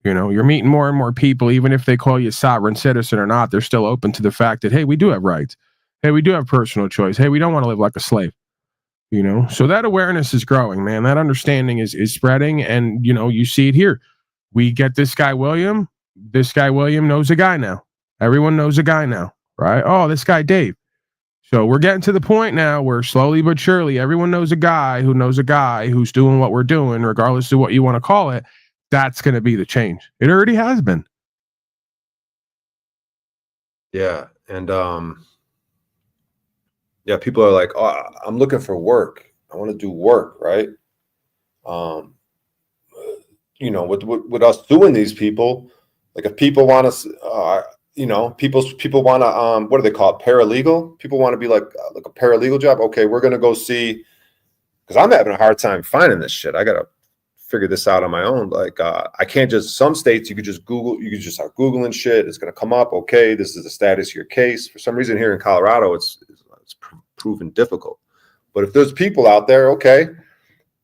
Speaker 4: You're meeting more and more people, even if they call you a sovereign citizen or not, they're still open to the fact that, hey, we do have rights. Hey, we do have personal choice. Hey, we don't want to live like a slave. So that awareness is growing, man. That understanding is spreading, and you see it here. We get this guy William. This guy William knows a guy now. Everyone knows a guy now, right? Oh, this guy Dave. So we're getting to the point now where slowly but surely everyone knows a guy who's doing what we're doing, regardless of what you want to call it. That's going to be the change. It already has been.
Speaker 2: Yeah. And yeah, people are like, oh, I'm looking for work. I want to do work, right? You know, with us doing these people, like if people want to, you know, people want to, what do they call it? Paralegal. People want to be like a paralegal job. Okay, we're gonna go see, because I'm having a hard time finding this shit. I gotta figure this out on my own. Like, I can't just. Some states you could just Google. You could just start Googling shit. It's gonna come up. Okay, this is the status of your case. For some reason here in Colorado, it's proven difficult. But if there's people out there, okay,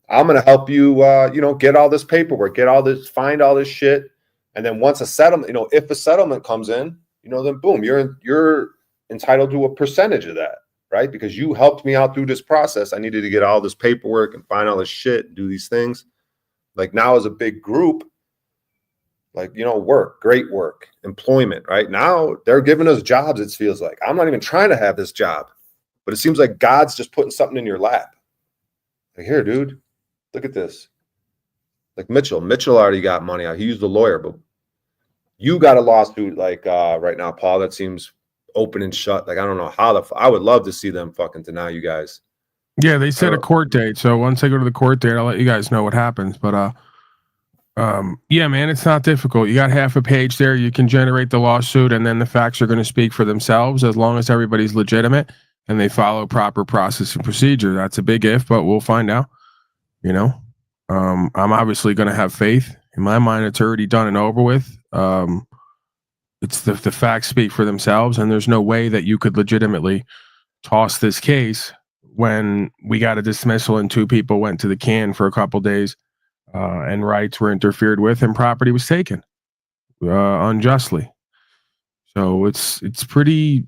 Speaker 2: I'm gonna help you. You know, get all this paperwork, get all this, find all this shit. And then once a settlement, you know, if a settlement comes in, you know, then boom, you're entitled to a percentage of that, right? Because you helped me out through this process. I needed to get all this paperwork and find all this shit and do these things. Like now as a big group, like, you know, work, great work, employment, right? Now they're giving us jobs, it feels like. I'm not even trying to have this job, but it seems like God's just putting something in your lap. Like, here, dude, look at this. Like Mitchell already got money out. He used a lawyer, but you got a lawsuit like right now, Paul, that seems open and shut. Like, I don't know how I would love to see them fucking deny you guys.
Speaker 4: Yeah, they set a court date. So once I go to the court date, I'll let you guys know what happens. But yeah, man, it's not difficult. You got half a page there. You can generate the lawsuit, and then the facts are going to speak for themselves as long as everybody's legitimate and they follow proper process and procedure. That's a big if, but we'll find out. You know, I'm obviously going to have faith. In my mind, it's already done and over with. It's the facts speak for themselves, and there's no way that you could legitimately toss this case when we got a dismissal and 2 people went to the can for a couple days, and rights were interfered with and property was taken unjustly. So it's pretty,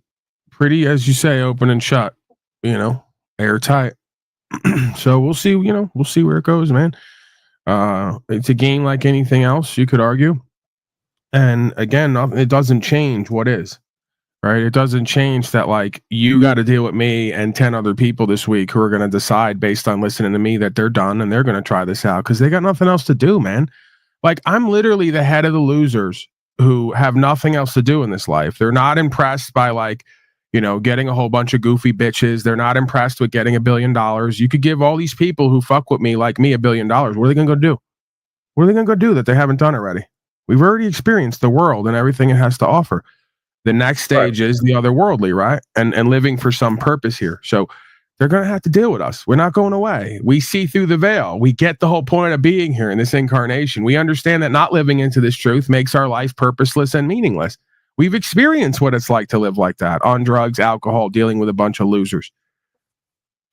Speaker 4: as you say, open and shut. You know, airtight. So we'll see. You know, we'll see where it goes, man. It's a game like anything else, you could argue. And again, it doesn't change what is, right? It doesn't change that, like, you got to deal with me and 10 other people this week who are going to decide based on listening to me that they're done and they're going to try this out because they got nothing else to do, man. Like, I'm literally the head of the losers who have nothing else to do in this life. They're not impressed by, like, you know, getting a whole bunch of goofy bitches. They're not impressed with getting $1 billion. You could give all these people who fuck with me like me $1 billion. What are they going to go do? What are they going to go do that they haven't done already? We've already experienced the world and everything it has to offer. The next stage is the otherworldly, right? And living for some purpose here. So they're going to have to deal with us. We're not going away. We see through the veil. We get the whole point of being here in this incarnation. We understand that not living into this truth makes our life purposeless and meaningless. We've experienced what it's like to live like that, on drugs, alcohol, dealing with a bunch of losers.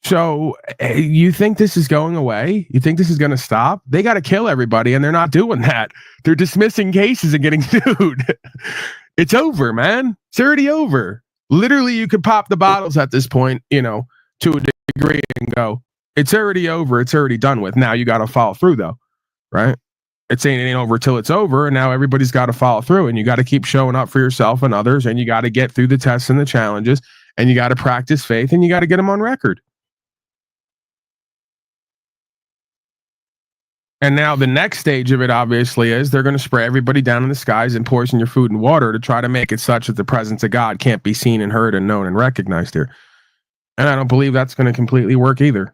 Speaker 4: So you think this is going away? You think this is going to stop? They got to kill everybody, and they're not doing that. They're dismissing cases and getting sued. It's over, man. It's already over. Literally, you could pop the bottles at this point, you know, to a degree and go, it's already over. It's already done with. Now you got to follow through, though, right? It's saying it ain't over till it's over, and now everybody's got to follow through, and you got to keep showing up for yourself and others, and you got to get through the tests and the challenges, and you got to practice faith, and you got to get them on record. And now the next stage of it, obviously, is they're going to spray everybody down in the skies and poison your food and water to try to make it such that the presence of God can't be seen and heard and known and recognized here. And I don't believe that's going to completely work either.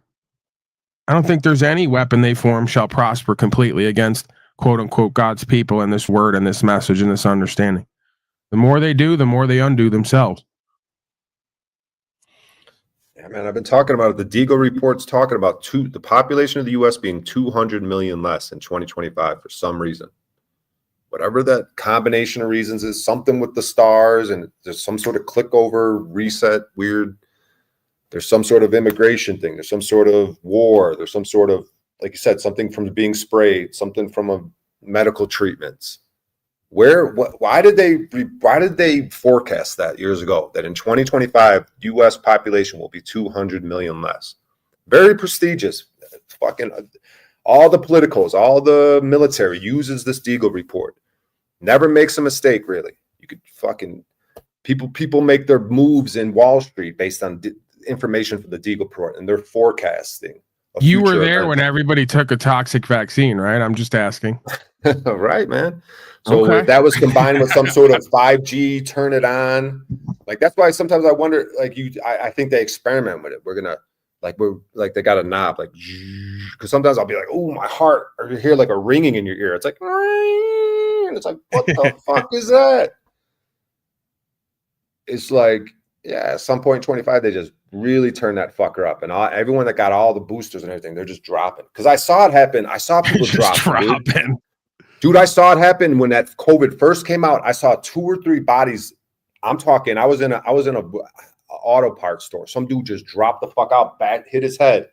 Speaker 4: I don't think there's any weapon they form shall prosper completely against, quote unquote, God's people and this word and this message and this understanding. The more they do, the more they undo themselves.
Speaker 2: Yeah, man, I've been talking about it. The Deagle report's talking about the population of the U.S. being 200 million less in 2025 for some reason. Whatever that combination of reasons is, something with the stars, and there's some sort of click over, reset, weird. There's some sort of immigration thing. There's some sort of war. There's some sort of, like you said, something from being sprayed, something from a medical treatments. Why did they forecast that years ago that in 2025 U.S. population will be 200 million less? Very prestigious. Fucking all the politicals, all the military uses this Deagle report. Never makes a mistake, really. You could fucking People make their moves in Wall Street based on information from the Deagle report, and they're forecasting.
Speaker 4: You were there when everybody took a toxic vaccine, right? I'm just asking.
Speaker 2: Right, man. So
Speaker 4: Okay.
Speaker 2: if that was combined with some sort of 5G, turn it on. Like that's why sometimes I wonder. Like I think they experiment with it. We're they got a knob, like because sometimes I'll be like, oh, my heart, or you hear like a ringing in your ear. It's like, and it's like, what the fuck is that? It's like, yeah, at some point in 25, they just really turn that fucker up. And everyone that got all the boosters and everything, they're just dropping. Because I saw it happen. I saw people dropping. Dude, I saw it happen when that COVID first came out. I saw 2 or 3 bodies. I'm talking, I was in a auto parts store. Some dude just dropped the fuck out, hit his head.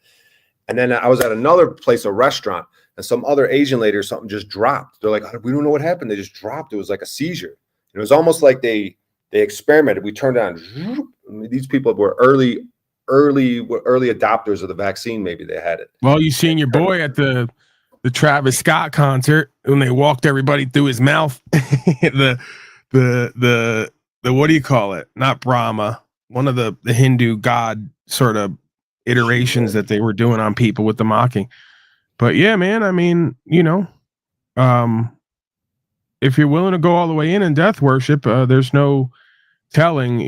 Speaker 2: And then I was at another place, a restaurant, and some other Asian lady or something just dropped. They're like, we don't know what happened. They just dropped. It was like a seizure. It was almost like they experimented. We turned on. These people were early adopters of the vaccine. Maybe they had it.
Speaker 4: Well, you seen your boy at the Travis Scott concert when they walked everybody through his mouth. the what do you call it? Not Brahma. One of the Hindu god sort of iterations that they were doing on people with the mocking. But yeah, man, I mean, if you're willing to go all the way in death worship, there's no telling,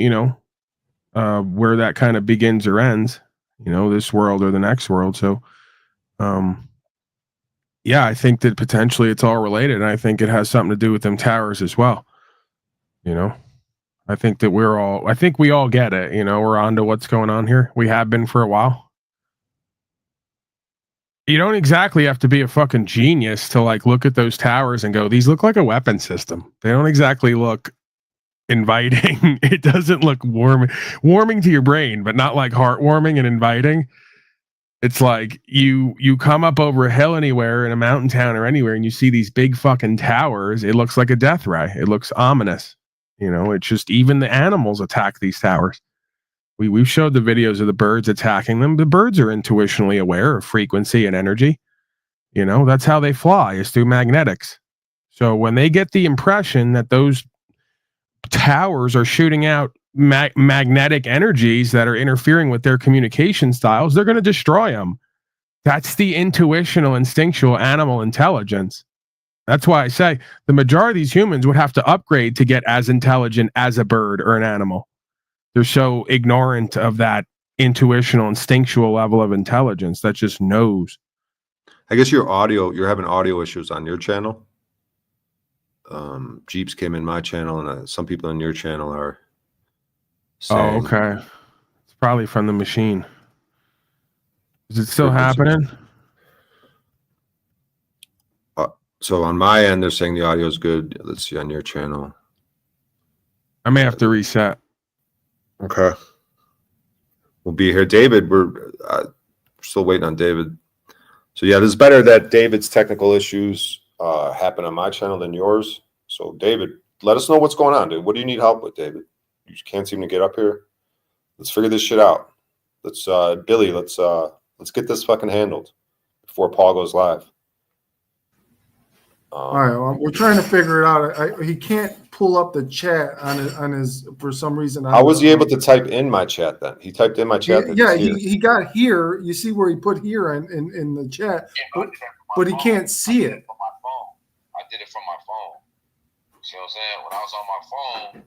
Speaker 4: where that kind of begins or ends, this world or the next world. So, yeah, I think that potentially it's all related. And I think it has something to do with them towers as well. I think that we all get it. We're on to what's going on here. We have been for a while. You don't exactly have to be a fucking genius to look at those towers and go, these look like a weapon system. They don't exactly look inviting. It doesn't look warming to your brain, but not like heartwarming and inviting. It's like you come up over a hill anywhere in a mountain town or anywhere and you see these big fucking towers. It looks like a death ray. It looks ominous. It's just even the animals attack these towers. We've showed the videos of the birds attacking them. The birds are intuitionally aware of frequency and energy. That's how they fly, is through magnetics. So when they get the impression that those towers are shooting out magnetic energies that are interfering with their communication styles, they're going to destroy them. That's the intuitional, instinctual animal intelligence. That's why I say the majority of these humans would have to upgrade to get as intelligent as a bird or an animal. They're so ignorant of that intuitional, instinctual level of intelligence that just knows.
Speaker 2: I guess you're having audio issues on your channel. Jeeps came in my channel, and some people on your channel are saying,
Speaker 4: okay. It's probably from the machine. Is it still happening?
Speaker 2: So on my end, they're saying the audio is good. Let's see on your channel.
Speaker 4: I may have to reset.
Speaker 2: Okay. We'll be here. David, we're still waiting on David. So yeah, this is better that David's technical issues happen on my channel than yours. So David, let us know what's going on, dude. What do you need help with, David? You just can't seem to get up here. Let's figure this shit out. Let's Billy, let's get this fucking handled before Paul goes live.
Speaker 3: All right, well, we're trying to figure it out. He can't pull up the chat on his for some reason.
Speaker 2: How was he able to type in my chat then? He typed in my chat.
Speaker 3: He got here. You see where he put here in the chat, but he can't see it.
Speaker 5: I did it from my phone. See what I'm saying? When I was on my phone,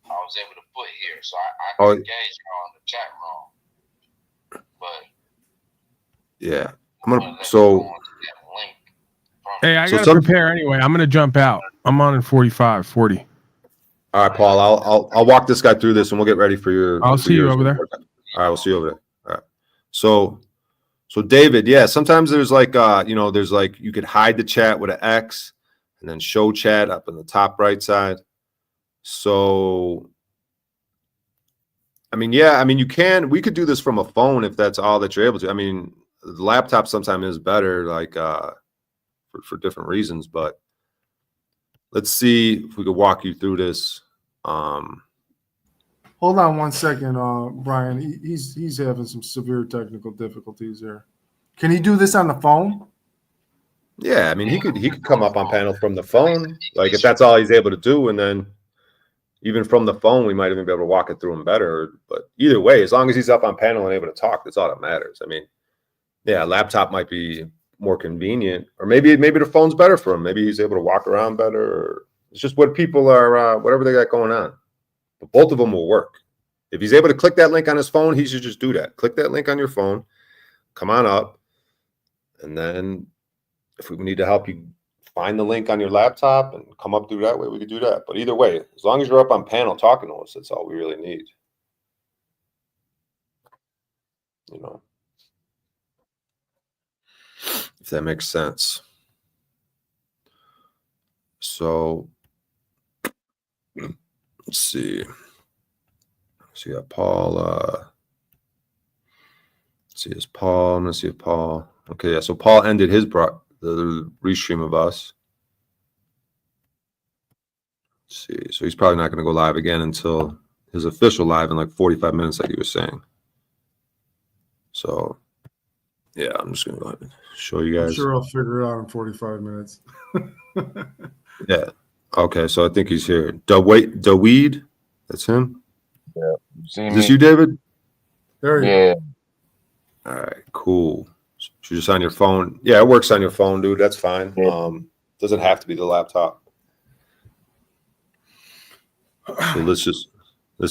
Speaker 5: I was able to put here, so I engaged on the chat room. But
Speaker 2: yeah, I'm gonna
Speaker 4: Hey, I gotta prepare anyway. I'm gonna jump out. I'm on in 45, 40.
Speaker 2: All right, Paul. I'll walk this guy through this, and we'll get ready for your.
Speaker 4: I'll see you over there.
Speaker 2: All right, we'll see you over there. All right. So David, yeah. Sometimes there's there's you could hide the chat with an X, and then show chat up in the top right side. So, you can. We could do this from a phone if that's all that you're able to. I mean, the laptop sometimes is better, for different reasons, but let's see if we could walk you through this.
Speaker 3: Hold on 1 second, Brian. He's having some severe technical difficulties there. Can he do this on the phone?
Speaker 2: Yeah, I mean he could come up on panel from the phone, if that's all he's able to do, and then even from the phone, we might even be able to walk it through him better. But either way, as long as he's up on panel and able to talk, that's all that matters. I mean, yeah, laptop might be more convenient, or maybe the phone's better for him. Maybe he's able to walk around better, or it's just what people are, whatever they got going on. But both of them will work. If he's able to click that link on his phone, he should just do that. Click that link on your phone, come on up, and then if we need to help you find the link on your laptop and come up through that way, we could do that. But either way, as long as you're up on panel talking to us, that's all we really need. You know, if that makes sense. So let's see. So you got Paul. See, is Paul? I'm gonna see if Paul. Okay, yeah. So Paul ended his the restream of us. Let's see, so he's probably not gonna go live again until his official live in like 45 minutes, like he was saying. So, yeah, I'm just gonna go ahead and show you guys.
Speaker 3: I'm sure I'll figure it out in 45 minutes.
Speaker 2: Yeah. Okay, so I think he's here. Daweed, that's him.
Speaker 5: Yeah. Is
Speaker 2: this you, David?
Speaker 3: There you
Speaker 5: Yeah.
Speaker 2: All right, cool. So you're just on your phone. Yeah, it works on your phone, dude. That's fine.
Speaker 5: Yeah.
Speaker 2: Doesn't have to be the laptop. So let's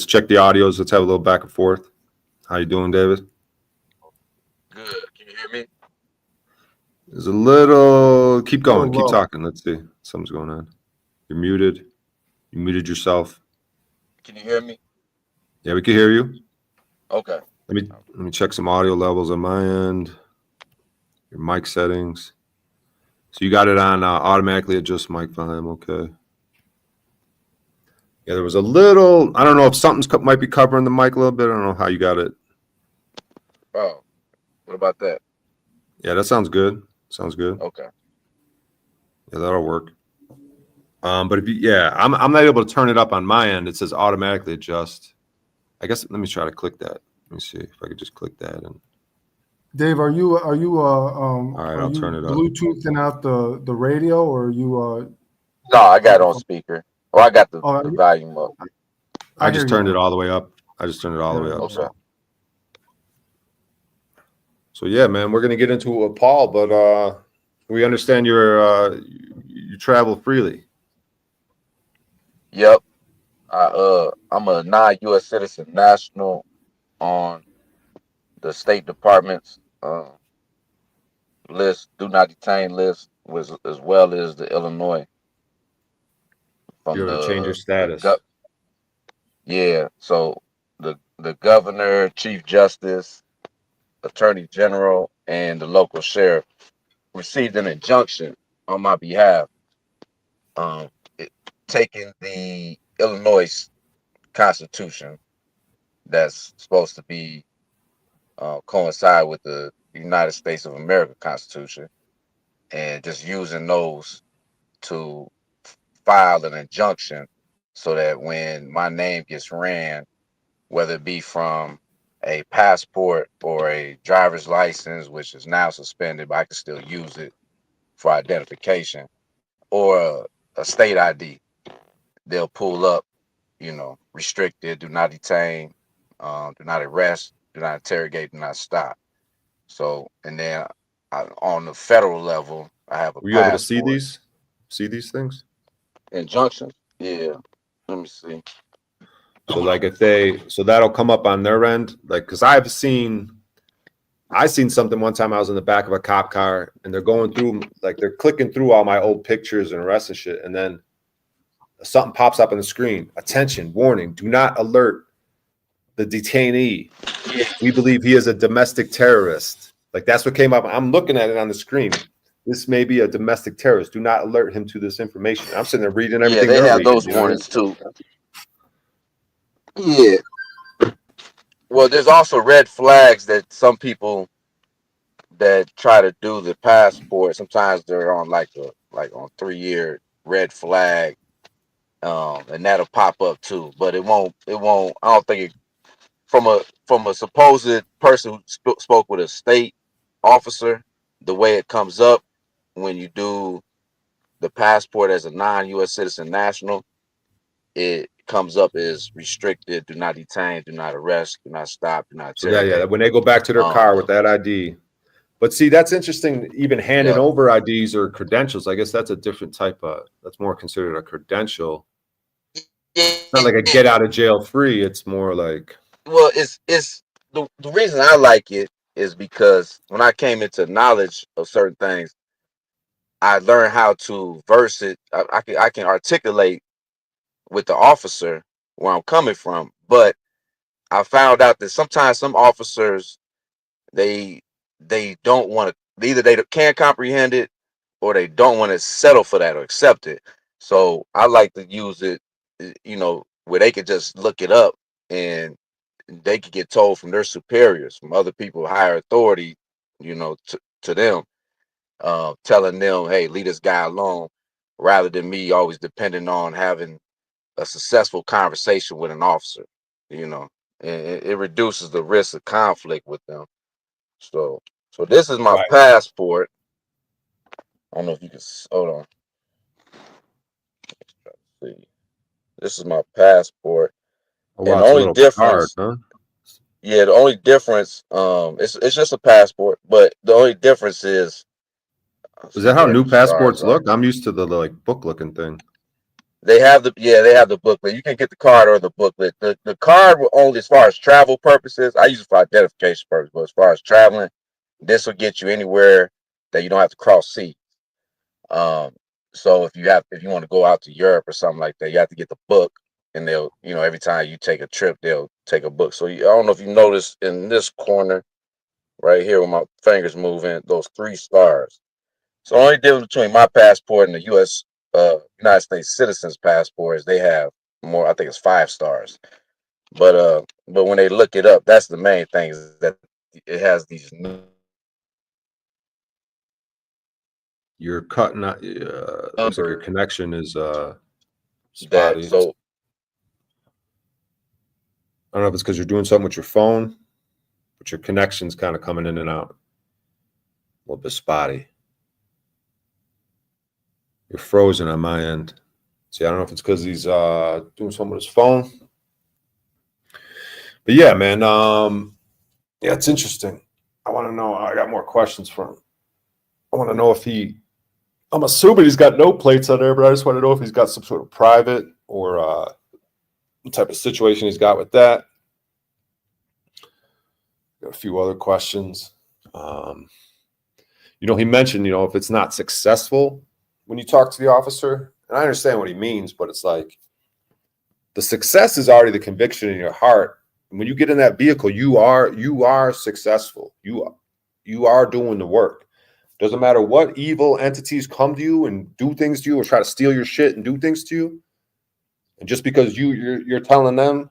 Speaker 2: check the audios. Let's have a little back and forth. How you doing, David?
Speaker 5: Good. Can you hear me?
Speaker 2: There's a little. Keep going.
Speaker 3: Oh,
Speaker 2: Keep
Speaker 3: well.
Speaker 2: talking. Let's see. Something's going on. You're muted. You muted yourself.
Speaker 5: Can you hear me?
Speaker 2: Yeah, we can hear you.
Speaker 5: Okay.
Speaker 2: Let me check some audio levels on my end. Your mic settings. So you got it on automatically adjust mic volume. Okay. Yeah, there was a little. I don't know if something's might be covering the mic a little bit. I don't know how you got it.
Speaker 5: Oh, what about that?
Speaker 2: Yeah, that sounds good. Sounds good.
Speaker 5: Okay.
Speaker 2: Yeah, that'll work. But I'm not able to turn it up on my end. It says automatically adjust. I guess let me try to click that. Let me see if I could just click that and.
Speaker 3: Dave, are you
Speaker 2: All right, I'll turn it up.
Speaker 3: Bluetoothing out the radio, or are you
Speaker 5: No, I got it on speaker. Oh, I got the
Speaker 3: Oh,
Speaker 5: volume up.
Speaker 2: I
Speaker 3: I
Speaker 2: just
Speaker 3: hear
Speaker 2: turned
Speaker 3: you.
Speaker 2: it all the way up. I just turned it all the way up.
Speaker 5: Okay.
Speaker 2: So yeah, man, we're gonna get into Paul, but we understand you travel freely.
Speaker 5: Yep. I'm a non-U.S. citizen national on the State Department's list, do not detain list, as well as the Illinois. From
Speaker 2: You're gonna change your status.
Speaker 5: Yeah. So the governor, chief justice, attorney general, and the local sheriff received an injunction on my behalf, taking the Illinois Constitution that's supposed to be coincide with the United States of America Constitution, and just using those to file an injunction so that when my name gets ran, whether it be from a passport or a driver's license, which is now suspended, but I can still use it for identification, or a state ID, they'll pull up, restricted, do not detain, do not arrest, do not interrogate, do not stop. So, and then on the federal level, I have a
Speaker 2: Were you able to
Speaker 5: passport.
Speaker 2: see these things?
Speaker 5: Injunctions? Yeah. Let me see.
Speaker 2: So like so that'll come up on their end, like because I seen something one time. I was in the back of a cop car and they're going through, like they're clicking through all my old pictures and arrests and shit, and then something pops up on the screen. Attention, warning, do not alert the detainee. We believe he is a domestic terrorist. Like that's what came up. I'm looking at it on the screen. This may be a domestic terrorist. Do not alert him to this information. I'm sitting there reading everything.
Speaker 5: Yeah, they have those warnings too. Yeah. Well, there's also red flags that some people that try to do the passport, sometimes they're on like on 3-year red flag, and that'll pop up too. But it won't. I don't think it, from a supposed person who spoke with a state officer, the way it comes up when you do the passport as a non-U.S. citizen national, it comes up is restricted, do not detain, do not arrest, do not stop, do not
Speaker 2: So yeah,
Speaker 5: interrogate.
Speaker 2: when they go back to their car with that ID. But see, that's interesting. Even handing
Speaker 5: Yeah.
Speaker 2: over IDs or credentials, I guess that's a different type of. That's more considered a credential. It's not like a get out of jail free. It's more like.
Speaker 5: Well, it's the reason I like it is because when I came into knowledge of certain things, I learned how to verse it. I can articulate with the officer where I'm coming from, but I found out that sometimes some officers they don't want to, either they can't comprehend it or they don't want to settle for that or accept it. So I like to use it, where they could just look it up and they could get told from their superiors, from other people with higher authority, to them, telling them, hey, leave this guy alone, rather than me always depending on having a successful conversation with an officer, and it reduces the risk of conflict with them. So this is my
Speaker 2: Right.
Speaker 5: passport. I don't know if you can hold on. Let's see. This is my passport.
Speaker 2: Oh,
Speaker 5: And
Speaker 2: wow,
Speaker 5: the
Speaker 2: it's a
Speaker 5: only
Speaker 2: little
Speaker 5: difference,
Speaker 2: card, huh?
Speaker 5: yeah, the only difference, it's just a passport, but the only difference is, let's
Speaker 2: Is
Speaker 5: see
Speaker 2: that how
Speaker 5: where
Speaker 2: new
Speaker 5: the stars
Speaker 2: passports
Speaker 5: are.
Speaker 2: look? I'm used to the like book looking thing.
Speaker 5: They have the booklet. You can get the card or the booklet. The card will only, as far as travel purposes, I use it for identification purposes, but as far as traveling, this will get you anywhere that you don't have to cross seas. So if you want to go out to Europe or something like that, you have to get the book, and they'll, every time you take a trip, they'll take a book. So I don't know if you notice in this corner right here where my fingers moving, those 3 stars. So the only difference between my passport and the U.S. United States citizens passport is they have more. I think it's 5 stars. But when they look it up, that's the main thing, is that it has these
Speaker 2: You're cutting out. Looks like your
Speaker 5: numbers
Speaker 2: connection is
Speaker 5: that
Speaker 2: spotty.
Speaker 5: so
Speaker 2: I don't know if it's because you're doing something with your phone, but your connection's kind of coming in and out. A little bit spotty. You're frozen on my end. See, I don't know if it's because he's doing something with his phone. But yeah, man. Yeah, it's interesting. I want to know. I got more questions for him. I want to know if I'm assuming he's got no plates on there, but I just want to know if he's got some sort of private or what type of situation he's got with that. Got a few other questions. He mentioned, if it's not successful when you talk to the officer, and I understand what he means, but it's like the success is already the conviction in your heart. And when you get in that vehicle, you are successful. You are doing the work. Doesn't matter what evil entities come to you and do things to you or try to steal your shit and do things to you. And just because you're telling them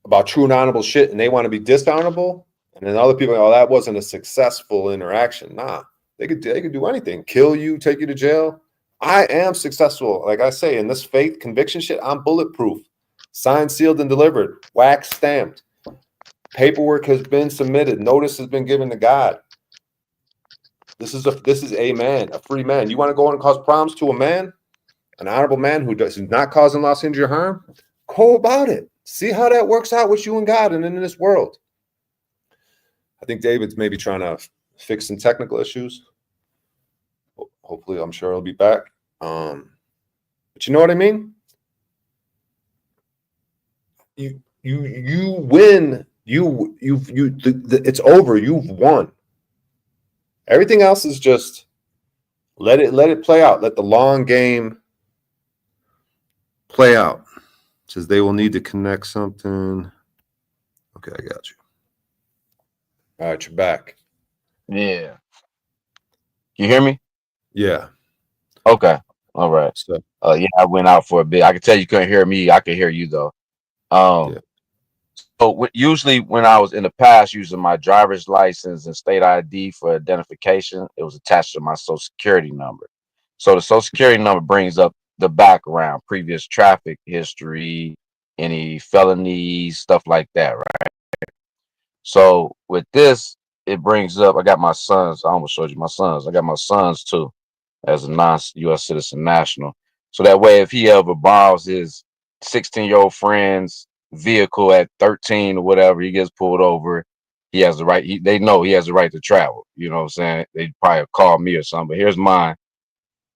Speaker 2: about true and honorable shit and they want to be dishonorable, and then other people, that wasn't a successful interaction. Nah, they could do anything. Kill you, take you to jail. I am successful. Like I say, in this faith conviction shit, I'm bulletproof. Signed, sealed, and delivered. Wax stamped. Paperwork has been submitted. Notice has been given to God. This is a man, a free man. You want to go and cause problems to a man, an honorable man who's not causing loss, injury, or harm? Go about it. See how that works out with you and God and in this world. I think David's maybe trying to fix some technical issues. Hopefully, I'm sure he'll be back. But you know what I mean? You win. It's over. You've won. Everything else is just let it play out. Let the long game play out. It says they will need to connect something. Okay, I got you. All right, you're back.
Speaker 5: yeah. You hear me?
Speaker 2: Yeah.
Speaker 5: Okay. All right.
Speaker 2: So
Speaker 5: Yeah, I went out for a bit. I could tell you couldn't hear me. I could hear you though.
Speaker 2: Yeah.
Speaker 5: So usually when I was in the past using my driver's license and state ID for identification, it was attached to my social security number. So the social security number brings up the background, previous traffic history, any felonies, stuff like that, right? So with this, it brings up, I got my sons. I almost showed you my sons. I got my sons too, as a non-US citizen national. So that way, if he ever borrows his 16-year-old friend's vehicle at 13 or whatever, he gets pulled over. He has the right. They know he has the right to travel. You know what I'm saying? They probably call me or something. But here's mine.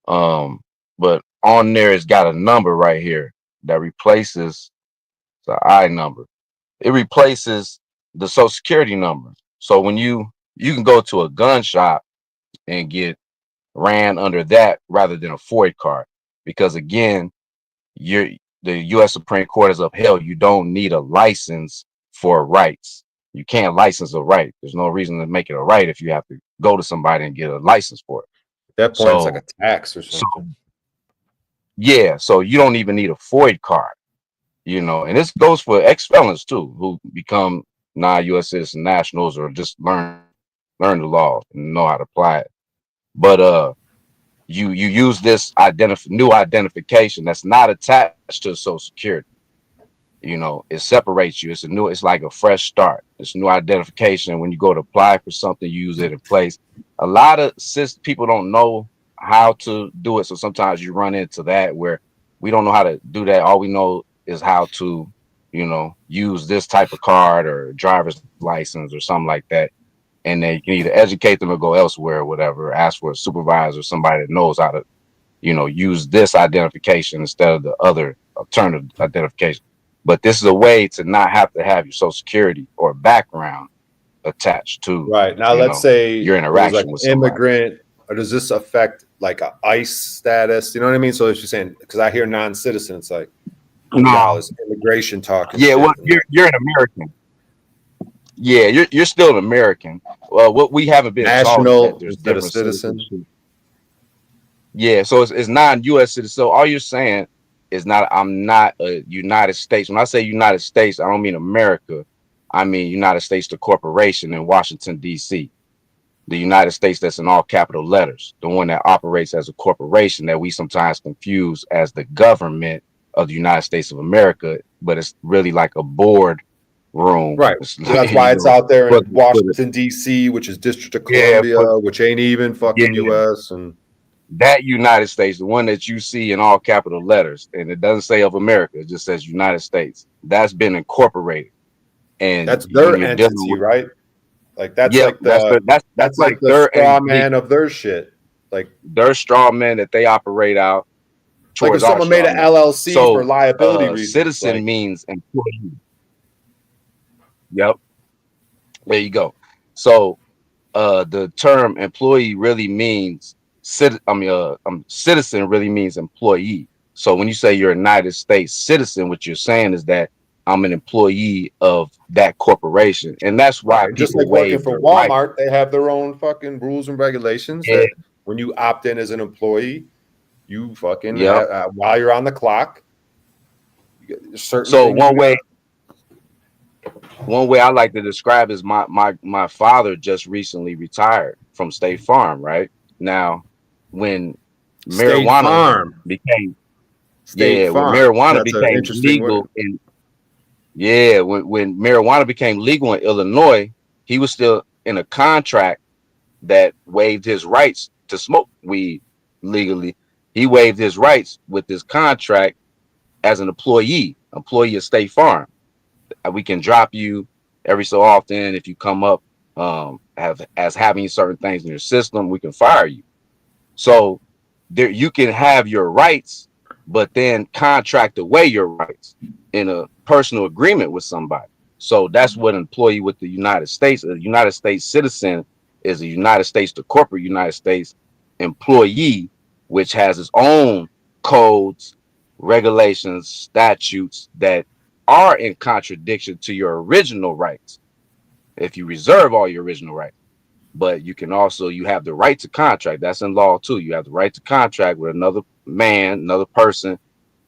Speaker 5: But on there, it's got a number right here that replaces the I number. It replaces the Social Security number. So when you can go to a gun shop and get ran under that rather than a FOID card, because again, the U.S. Supreme Court has upheld you don't need a license for rights. You can't license a right. There's no reason to make it a right if you have to go to somebody and get a license for it.
Speaker 2: At that point, it's like a tax or
Speaker 5: So
Speaker 2: something.
Speaker 5: yeah, so you don't even need a FOID card, you know, and this goes for ex-felons too, who become non-U.S. citizen nationals or just learn the law and know how to apply it. But you use this new identification that's not attached to Social Security. You know, it separates you. It's like a fresh start. It's new identification. When you go to apply for something, you use it in place. A lot of people don't know how to do it. So sometimes you run into that where we don't know how to do that. All we know is how to, you know, use this type of card or driver's license or something like that. And then you can either educate them or go elsewhere or whatever, ask for a supervisor or somebody that knows how to, you know, use this identification instead of the other alternative identification. But this is a way to not have to have your Social Security or background attached to
Speaker 2: Right. Now, let's say
Speaker 5: your interaction
Speaker 2: like
Speaker 5: with somebody.
Speaker 2: immigrant, or does this affect like a ICE status? You know what I mean? So if you're saying, because I hear non-citizen, it's like,
Speaker 5: No,
Speaker 2: it's immigration talk.
Speaker 5: yeah, well, you're an American. Yeah, you're still an American. Well, what we haven't been taught is that
Speaker 2: national
Speaker 5: there's
Speaker 2: instead of
Speaker 5: different
Speaker 2: citizen.
Speaker 5: citizenship. Yeah, so it's non-U.S. citizen. So all you're saying is I'm not a United States. When I say United States, I don't mean America. I mean United States, the corporation in Washington, D.C. The United States that's in all capital letters, the one that operates as a corporation that we sometimes confuse as the government of the United States of America, but it's really like a board room.
Speaker 2: Right. So that's why it's out there in Washington, D.C., which is District of Columbia, which ain't even fucking U.S. And
Speaker 5: that United States, the one that you see in all capital letters, and it doesn't say of America, it just says United States. That's been incorporated, and
Speaker 2: that's their entity, right? Like that's like that's like the straw man of their shit, like
Speaker 5: their straw man that they operate out.
Speaker 2: Like if someone made an LLC for liability reasons,
Speaker 5: citizen means employee. Yep, there you go. So the term employee really means citizen really means employee. So when you say you're a United States citizen, what you're saying is that I'm an employee of that corporation, and that's why
Speaker 2: just like working for Walmart, they have their own fucking rules and regulations. That when you opt in as an employee, you fucking while you're on the clock.
Speaker 5: So one way I like to describe is my father just recently retired from State Farm. Right now, when marijuana became legal when marijuana became legal in Illinois, he was still in a contract that waived his rights to smoke weed legally. He waived his rights with this contract as an employee of State Farm. We can drop you every so often if you come up as having certain things in your system. We can fire you. So there you can have your rights, but then contract away your rights in a personal agreement with somebody. So that's what an employee with the United States, a United States citizen, is a United States, the corporate United States employee, which has its own codes, regulations, statutes that are in contradiction to your original rights. If you reserve all your original rights, but you have the right to contract. That's in law too. You have the right to contract with another man, another person,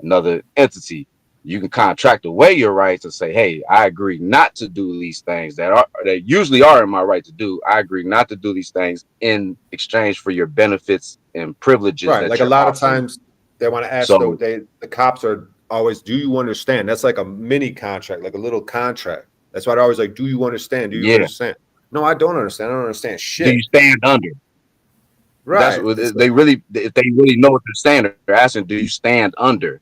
Speaker 5: another entity. You can contract away your rights and say, hey, I agree not to do these things that usually are in my right to do. I agree not to do these things in exchange for your benefits and privileges.
Speaker 2: Right. Like a lot of times they want to ask, the cops are always, do you understand? That's like a mini contract, like a little contract. That's why they're always like, do you understand? Do you understand? No, I don't understand. I don't understand shit.
Speaker 5: Do you stand under?
Speaker 2: Right.
Speaker 6: They really, if they really know what they're saying, they're asking, do you stand under?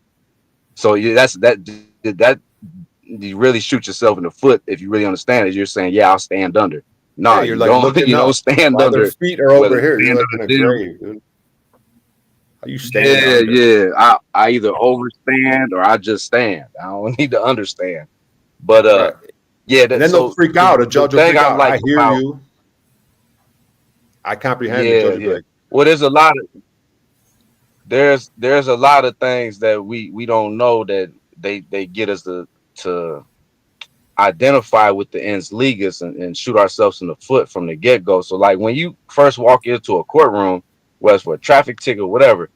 Speaker 6: So that you really shoot yourself in the foot if you really understand it. You're saying, yeah, I'll stand under. No,
Speaker 2: Yeah, you're
Speaker 6: you
Speaker 2: like
Speaker 6: don't.
Speaker 2: looking
Speaker 6: You don't
Speaker 2: up
Speaker 6: stand
Speaker 2: while their
Speaker 6: under.
Speaker 2: feet are
Speaker 6: Whether
Speaker 2: over here.
Speaker 6: stand
Speaker 2: You're like
Speaker 6: under
Speaker 2: in a
Speaker 6: them.
Speaker 2: grave, dude. How you stand
Speaker 6: Yeah,
Speaker 2: under?
Speaker 6: yeah. I either overstand or I just stand. I don't need to understand. But
Speaker 2: Right.
Speaker 6: yeah.
Speaker 2: And then they'll freak out. A judge will
Speaker 6: thing
Speaker 2: freak
Speaker 6: I
Speaker 2: out.
Speaker 6: like
Speaker 2: I hear
Speaker 6: about
Speaker 2: you. I comprehend. The
Speaker 6: yeah,
Speaker 2: judge will be
Speaker 6: yeah.
Speaker 2: like,
Speaker 6: Well, there's a lot of there's a lot of things that we don't know that they get us to identify with the ens legis and shoot ourselves in the foot from the get-go. So like when you first walk into a courtroom, whether it's for a traffic ticket or whatever,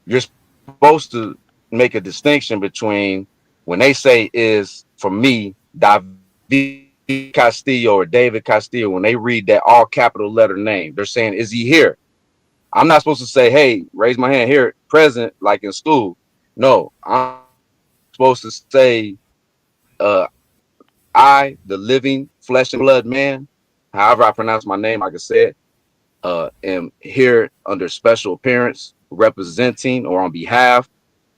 Speaker 6: you're supposed to make a distinction between when they say is for me David Castillo or David Castillo, when they read that all capital letter name, they're saying, is he here? I'm not supposed to say, hey, raise my hand here, present, like in school. No, I'm supposed to say, I, the living flesh and blood man, however I pronounce my name, like I said, am here under special appearance, representing or on behalf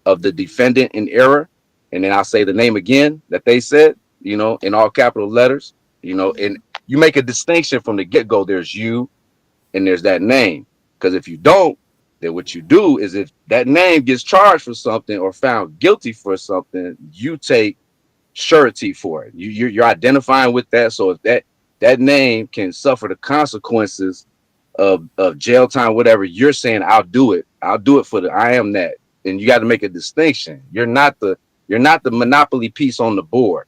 Speaker 6: of the defendant in error. And then I'll say the name again that they said, in all capital letters, and you make a distinction from the get-go. There's you and there's that name. Because if you don't, then what you do is if that name gets charged for something or found guilty for something, you take surety for it. You're identifying with that. So if that name can suffer the consequences of jail time, whatever, you're saying, I'll do it. I'll do it for I am that. And you got to make a distinction. You're not the monopoly piece on the board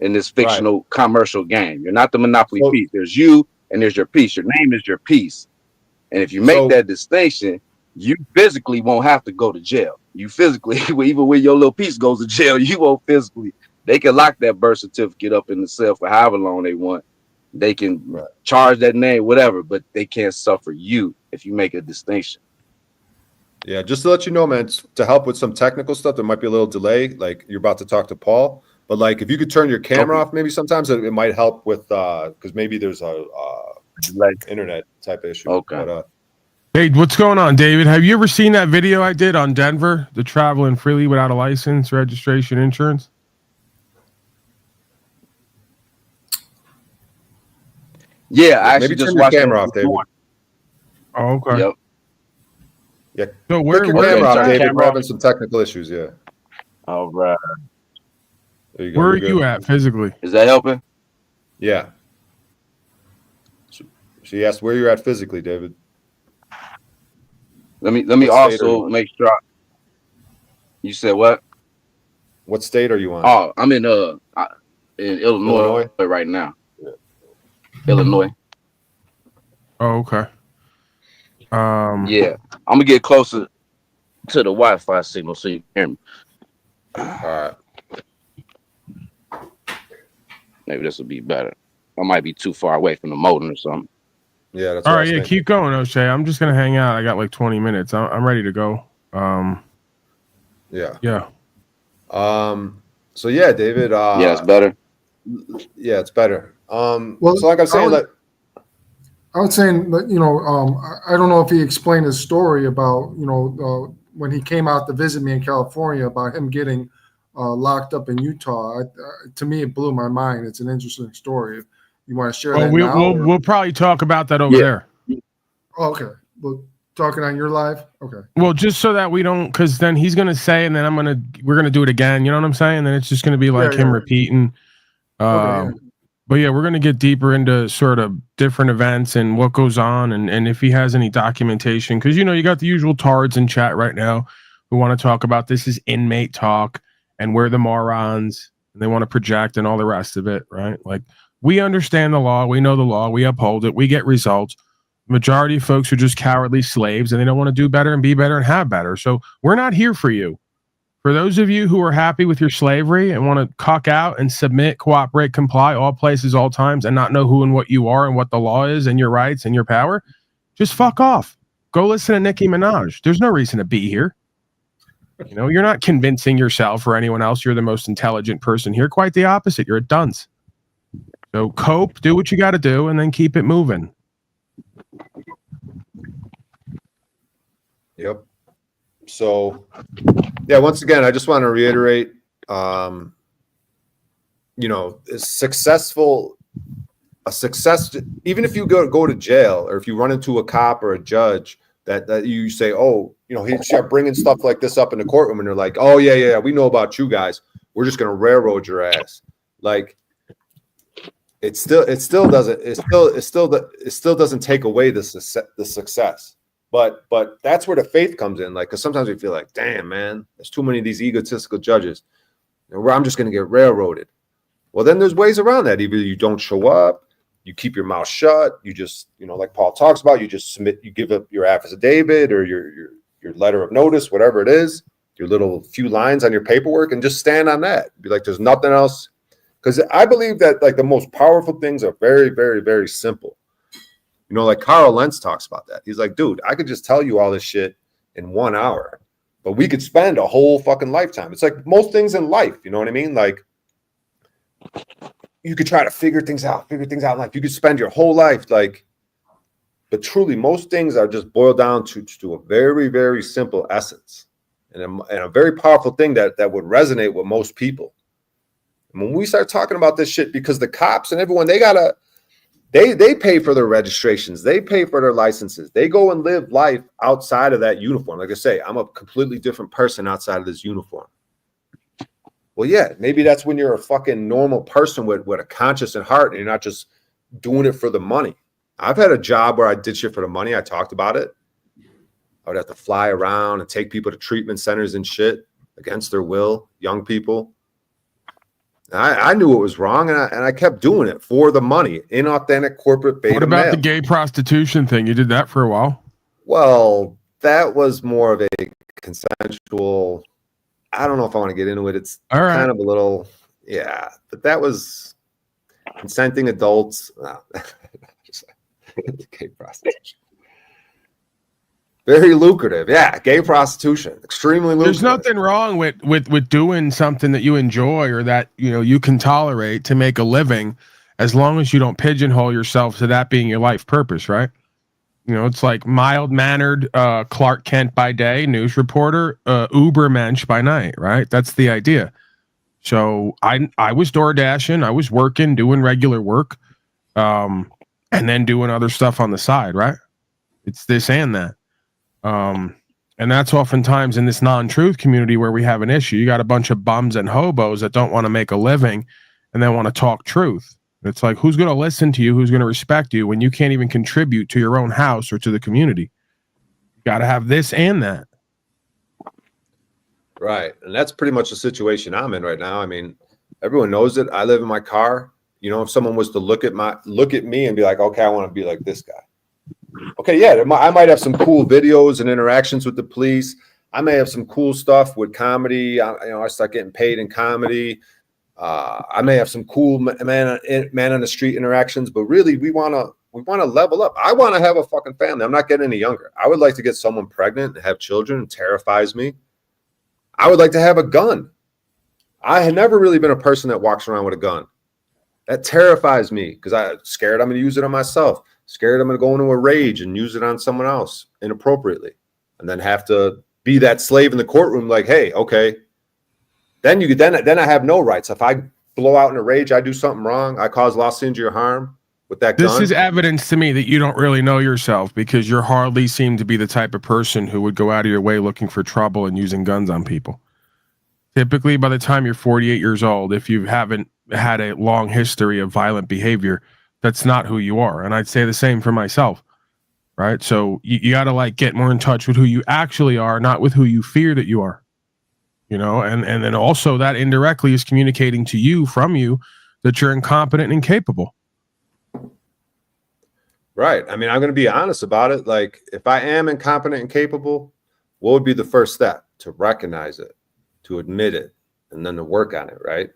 Speaker 6: in this fictional commercial game. You're not the monopoly piece. There's you and there's your piece. Your name is your piece. And if you make that distinction, you physically won't have to go to jail. You physically, even when your little piece goes to jail, you won't physically. They can lock that birth certificate up in the cell for however long they want. They can charge that name, whatever, but they can't suffer you if you make a distinction.
Speaker 2: Yeah, just to let you know, man, to help with some technical stuff, there might be a little delay. Like you're about to talk to Paul, but like if you could turn your camera off, maybe sometimes it might help with because maybe there's a internet type issue.
Speaker 6: Okay.
Speaker 2: But,
Speaker 4: hey, what's going on, David? Have you ever seen that video I did on Denver, the traveling freely without a license, registration, insurance?
Speaker 6: Yeah, I
Speaker 2: maybe
Speaker 6: actually just
Speaker 2: turn your
Speaker 6: watched
Speaker 2: camera off, David.
Speaker 4: Oh, okay.
Speaker 6: Yep.
Speaker 2: Yeah.
Speaker 4: So
Speaker 2: Click your
Speaker 4: where
Speaker 2: camera off,
Speaker 4: is
Speaker 2: David.
Speaker 6: Camera
Speaker 2: We're
Speaker 6: off.
Speaker 2: having some technical issues. Yeah.
Speaker 6: All right.
Speaker 2: There you go.
Speaker 4: where are
Speaker 2: You're
Speaker 4: you
Speaker 2: good.
Speaker 4: at physically?
Speaker 6: Is that helping?
Speaker 2: Yeah. She asked where you're at physically, David.
Speaker 6: Let me
Speaker 2: What state are
Speaker 6: also
Speaker 2: you
Speaker 6: make sure. You said what?
Speaker 2: What state are you on?
Speaker 6: Oh, I'm in Illinois right now.
Speaker 2: Yeah.
Speaker 6: Illinois.
Speaker 4: Oh, okay.
Speaker 6: Yeah, I'm gonna get closer to the Wi-Fi signal so you can hear me.
Speaker 2: All right.
Speaker 6: Maybe this will be better. I might be too far away from the modem or something.
Speaker 2: Yeah, that's
Speaker 4: All
Speaker 2: what I
Speaker 4: right,
Speaker 2: was
Speaker 4: yeah,
Speaker 2: thinking.
Speaker 4: keep going, O'Shea. I'm just gonna hang out. I got like 20 minutes. I'm ready to go.
Speaker 2: Yeah.
Speaker 4: Yeah.
Speaker 2: So yeah, David.
Speaker 6: Yeah, it's better.
Speaker 2: Yeah, it's better.
Speaker 3: Well,
Speaker 2: So like I'm saying,
Speaker 3: I was saying that, I don't know if he explained his story about, when he came out to visit me in California about him getting locked up in Utah. To me, it blew my mind. It's an interesting story. You want to share
Speaker 4: Well,
Speaker 3: that now?
Speaker 4: we'll probably talk about that over there.
Speaker 3: Oh, okay. Well, talking on your live? Okay.
Speaker 4: Well, just so that we don't, because then he's gonna say, and then we're gonna do it again. You know what I'm saying? And then it's just gonna be like him repeating.
Speaker 3: Okay,
Speaker 4: But yeah, we're gonna get deeper into sort of different events and what goes on, and if he has any documentation, because you got the usual tards in chat right now who want to talk about this is inmate talk and we're the morons and they want to project and all the rest of it, right? Like we understand the law, we know the law, we uphold it, we get results. Majority of folks are just cowardly slaves and they don't want to do better and be better and have better. So we're not here for you. For those of you who are happy with your slavery and want to cock out and submit, cooperate, comply, all places, all times, and not know who and what you are and what the law is and your rights and your power, just fuck off. Go listen to Nicki Minaj. There's no reason to be here. You're not convincing yourself or anyone else you're the most intelligent person here. Quite the opposite. You're a dunce. So cope, do what you got to do, and then keep it moving.
Speaker 2: Yep. So, yeah, once again, I just want to reiterate, a success, even if you go to jail or if you run into a cop or a judge that you say, oh, he start bringing stuff like this up in the courtroom and they're like, oh, yeah, we know about you guys. We're just going to railroad your ass. Like, it still doesn't take away the success. But that's where the faith comes in. Like, because sometimes we feel like, damn, man, there's too many of these egotistical judges, where I'm just going to get railroaded. Well, then there's ways around that. Either you don't show up, you keep your mouth shut, you just, like Paul talks about, you just submit, you give up your affidavit or your letter of notice, whatever it is, your little few lines on your paperwork, and just stand on that. Be like, there's nothing else. Because I believe that, like, the most powerful things are very, very, very simple. Like Carl Lentz talks about that. He's like, dude, I could just tell you all this shit in 1 hour, but we could spend a whole fucking lifetime. It's like most things in life. You know what I mean? Like, you could try to figure things out in life. You could spend your whole life, like, but truly, most things are just boiled down to a very, very simple essence and a very powerful thing that would resonate with most people. And when we start talking about this shit, because the cops and everyone, they pay for their registrations. They pay for their licenses. They go and live life outside of that uniform. Like I say, I'm a completely different person outside of this uniform. Well, yeah, maybe that's when you're a fucking normal person with a conscience and heart, and you're not just doing it for the money. I've had a job where I did shit for the money. I talked about it. I would have to fly around and take people to treatment centers and shit against their will, young people. I knew it was wrong, and I kept doing it for the money. Inauthentic corporate beta.
Speaker 4: What about
Speaker 2: male.
Speaker 4: the gay prostitution thing? You did that for a while.
Speaker 2: Well, that was more of a consensual. I don't know if I want to get into it. It's
Speaker 4: All right.
Speaker 2: kind of a little, yeah. But that was consenting adults. No. Gay prostitution. Very lucrative. Yeah, gay prostitution. Extremely lucrative.
Speaker 4: There's nothing wrong with doing something that you enjoy or that you can tolerate to make a living, as long as you don't pigeonhole yourself to that being your life purpose, right? It's like mild-mannered Clark Kent by day, news reporter, Ubermensch by night, right? That's the idea. So I was door dashing, I was working, doing regular work, and then doing other stuff on the side, right? It's this and that. And that's oftentimes in this non-truth community where we have an issue. You got a bunch of bums and hobos that don't want to make a living and they want to talk truth. It's like, who's going to listen to you? Who's going to respect you when you can't even contribute to your own house or to the community? You got to have this and that.
Speaker 2: Right. And that's pretty much the situation I'm in right now. I mean, everyone knows it. I live in my car. If someone was to look at me and be like, okay, I want to be like this guy. Okay, yeah, I might have some cool videos and interactions with the police. I may have some cool stuff with comedy. I start getting paid in comedy. I may have some cool man on the street interactions, but really, we want to level up. I want to have a fucking family. I'm not getting any younger. I would like to get someone pregnant and have children. It terrifies me. I would like to have a gun. I had never really been a person that walks around with a gun. That terrifies me because I'm scared I'm going to use it on myself. Scared I'm going to go into a rage and use it on someone else inappropriately, and then have to be that slave in the courtroom. Like, hey, okay. Then I have no rights. If I blow out in a rage, I do something wrong, I cause loss, injury, or harm with that gun.
Speaker 4: This is evidence to me that you don't really know yourself, because you hardly seem to be the type of person who would go out of your way looking for trouble and using guns on people. Typically, by the time you're 48 years old, if you haven't had a long history of violent behavior, that's not who you are. And I'd say the same for myself, right? So you got to get more in touch with who you actually are, not with who you fear that you are, and then also that indirectly is communicating to you from you that you're incompetent and incapable.
Speaker 2: Right. I mean, I'm going to be honest about it. Like, if I am incompetent and capable, what would be the first step? To recognize it, to admit it, and then to work on it, right?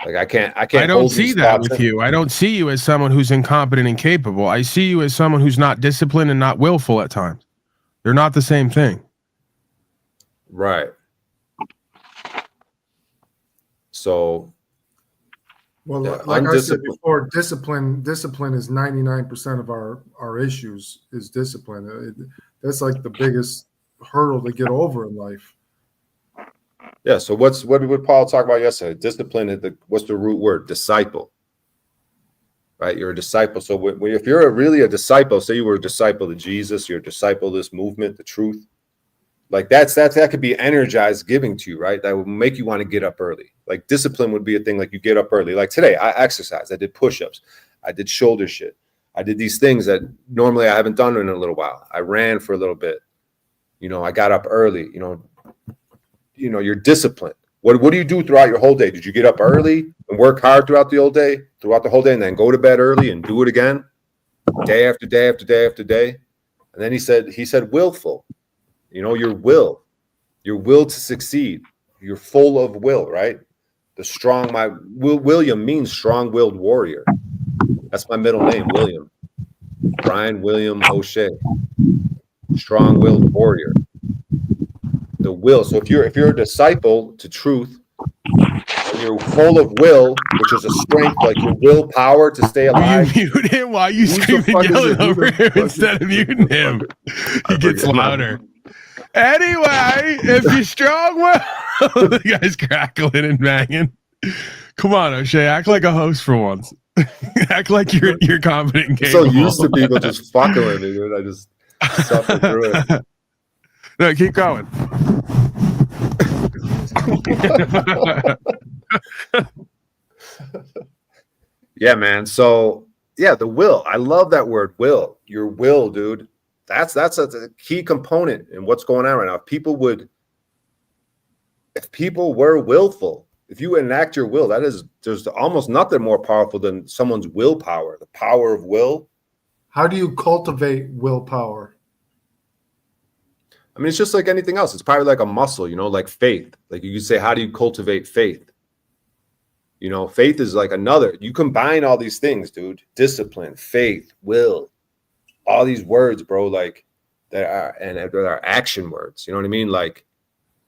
Speaker 2: Like, I can't.
Speaker 4: I don't see that with you. I don't see you as someone who's incompetent and capable. I see you as someone who's not disciplined and not willful at times. They're not the same thing.
Speaker 2: Right. So,
Speaker 3: Well,
Speaker 2: yeah,
Speaker 3: like I said before, discipline is 99% of our issues is discipline. That's like the biggest hurdle to get over in life.
Speaker 2: Yeah. So what did Paul talk about yesterday? Discipline is what's the root word? Disciple. Right? You're a disciple. So if you're really a disciple, say you were a disciple of Jesus, you're a disciple of this movement, the truth. Like that could be energized giving to you, right? That would make you want to get up early. Like discipline would be a thing. Like you get up early. Like today, I exercised. I did push-ups. I did shoulder shit. I did these things that normally I haven't done in a little while. I ran for a little bit. I got up early. You're disciplined. What do you do throughout your whole day? Did you get up early and work hard throughout the whole day, and then go to bed early and do it again, day after day after day after day? And then he said, willful. Your will to succeed. You're full of will, right? William means strong-willed warrior. That's my middle name, William. Brian William O'Shea. Strong-willed warrior. The will. So if you're a disciple to truth, and you're full of will, which is a strength, like your willpower to stay alive.
Speaker 4: You mute him while you screaming yelling over him instead of muting him. He gets louder. Anyway, if you're strong, the guy's crackling and banging. Come on, O'Shea, act like a host for once. Act like you're confident and capable.
Speaker 2: So used to people just fucking with me, dude. I just suffer through it.
Speaker 4: No, keep going.
Speaker 2: Yeah, man. So yeah, the will. I love that word, will. Your will, dude. That's a key component in what's going on right now. If people were willful, if you enact your will, there's almost nothing more powerful than someone's willpower, the power of will.
Speaker 3: How do you cultivate willpower?
Speaker 2: I mean, it's just like anything else. It's probably like a muscle, like faith. Like you could say, how do you cultivate faith? Faith is like you combine all these things, dude. Discipline, faith, will, all these words, bro, like that are action words. You know what I mean? Like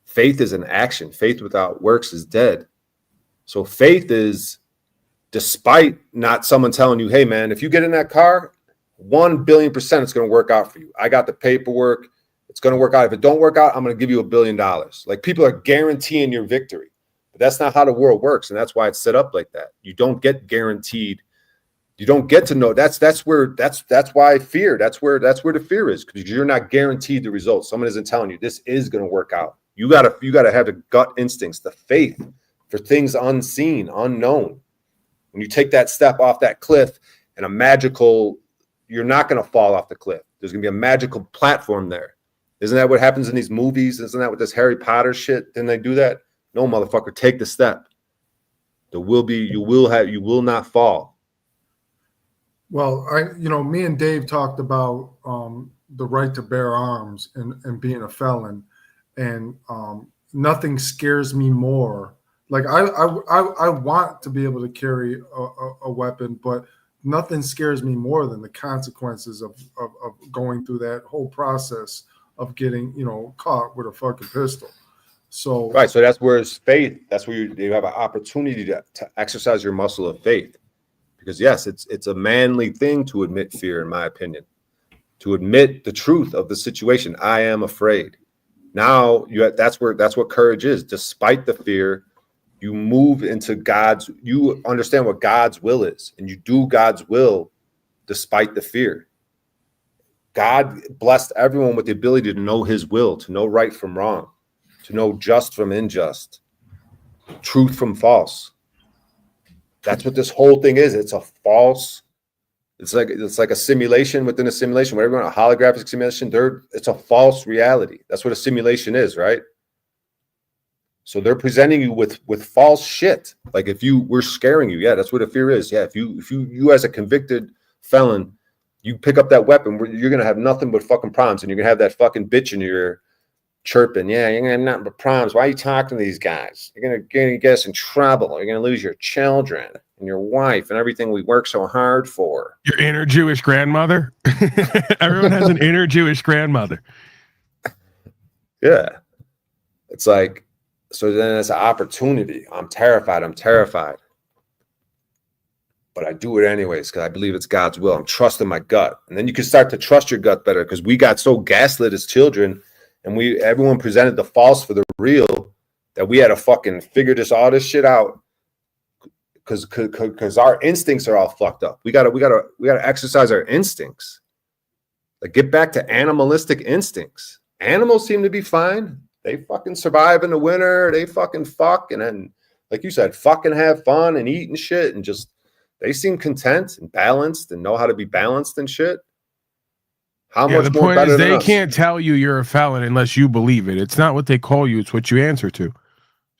Speaker 2: faith is an action. Faith without works is dead. So faith is, despite not someone telling you, hey man, if you get in that car, 1 billion % it's going to work out for you. I got the paperwork. It's going to work out. If it don't work out, I'm going to give you $1 billion. Like people are guaranteeing your victory, but that's not how the world works. And that's why it's set up like that. You don't get guaranteed. You don't get to know. That's why fear. That's where the fear is, because you're not guaranteed the results. Someone isn't telling you this is going to work out. You gotta have the gut instincts, the faith for things unseen, unknown. When you take that step off that cliff and you're not going to fall off the cliff. There's going to be a magical platform there. Isn't that what happens in these movies? Isn't that what this Harry Potter shit? Didn't they do that? No, motherfucker, take the step. You will not fall.
Speaker 3: Well, me and Dave talked about the right to bear arms and being a felon, and nothing scares me more. Like I want to be able to carry a weapon, but nothing scares me more than the consequences of going through that whole process of getting, caught with a fucking pistol. So
Speaker 2: right. So that's where it's faith. That's where you have an opportunity to exercise your muscle of faith. Because yes, it's a manly thing to admit fear, in my opinion, to admit the truth of the situation. I am afraid. Now that's what courage is. Despite the fear, you move into you understand what God's will is, and you do God's will despite the fear. God blessed everyone with the ability to know his will, to know right from wrong, to know just from unjust, truth from false. That's what this whole thing is. It's like a simulation within a simulation. Whatever, a holographic simulation, it's a false reality. That's what a simulation is, right? So they're presenting you with false shit. Like we're scaring you. Yeah, that's what a fear is. Yeah, if you as a convicted felon, you pick up that weapon, you're gonna have nothing but fucking problems, and you're gonna have that fucking bitch in your ear chirping. Yeah, you're gonna have nothing but problems. Why are you talking to these guys? You're gonna get us in trouble. You're gonna lose your children and your wife and everything we work so hard for.
Speaker 4: Your inner Jewish grandmother. Everyone has an inner Jewish grandmother.
Speaker 2: Yeah, it's like. So then it's an opportunity. I'm terrified. But I do it anyways because I believe it's God's will. I'm trusting my gut. And then you can start to trust your gut better, because we got so gaslit as children and everyone presented the false for the real, that we had to fucking figure all this shit out because our instincts are all fucked up. We gotta exercise our instincts. Like, get back to animalistic instincts. Animals seem to be fine. They fucking survive in the winter. They fucking fuck, and then, like you said, fucking have fun and eat and shit, and just they seem content and balanced and know how to be balanced and shit. How much
Speaker 4: the
Speaker 2: more
Speaker 4: point
Speaker 2: better
Speaker 4: is
Speaker 2: than
Speaker 4: they
Speaker 2: us?
Speaker 4: can't tell you you're a felon unless you believe it. It's not what they call you, it's what you answer to.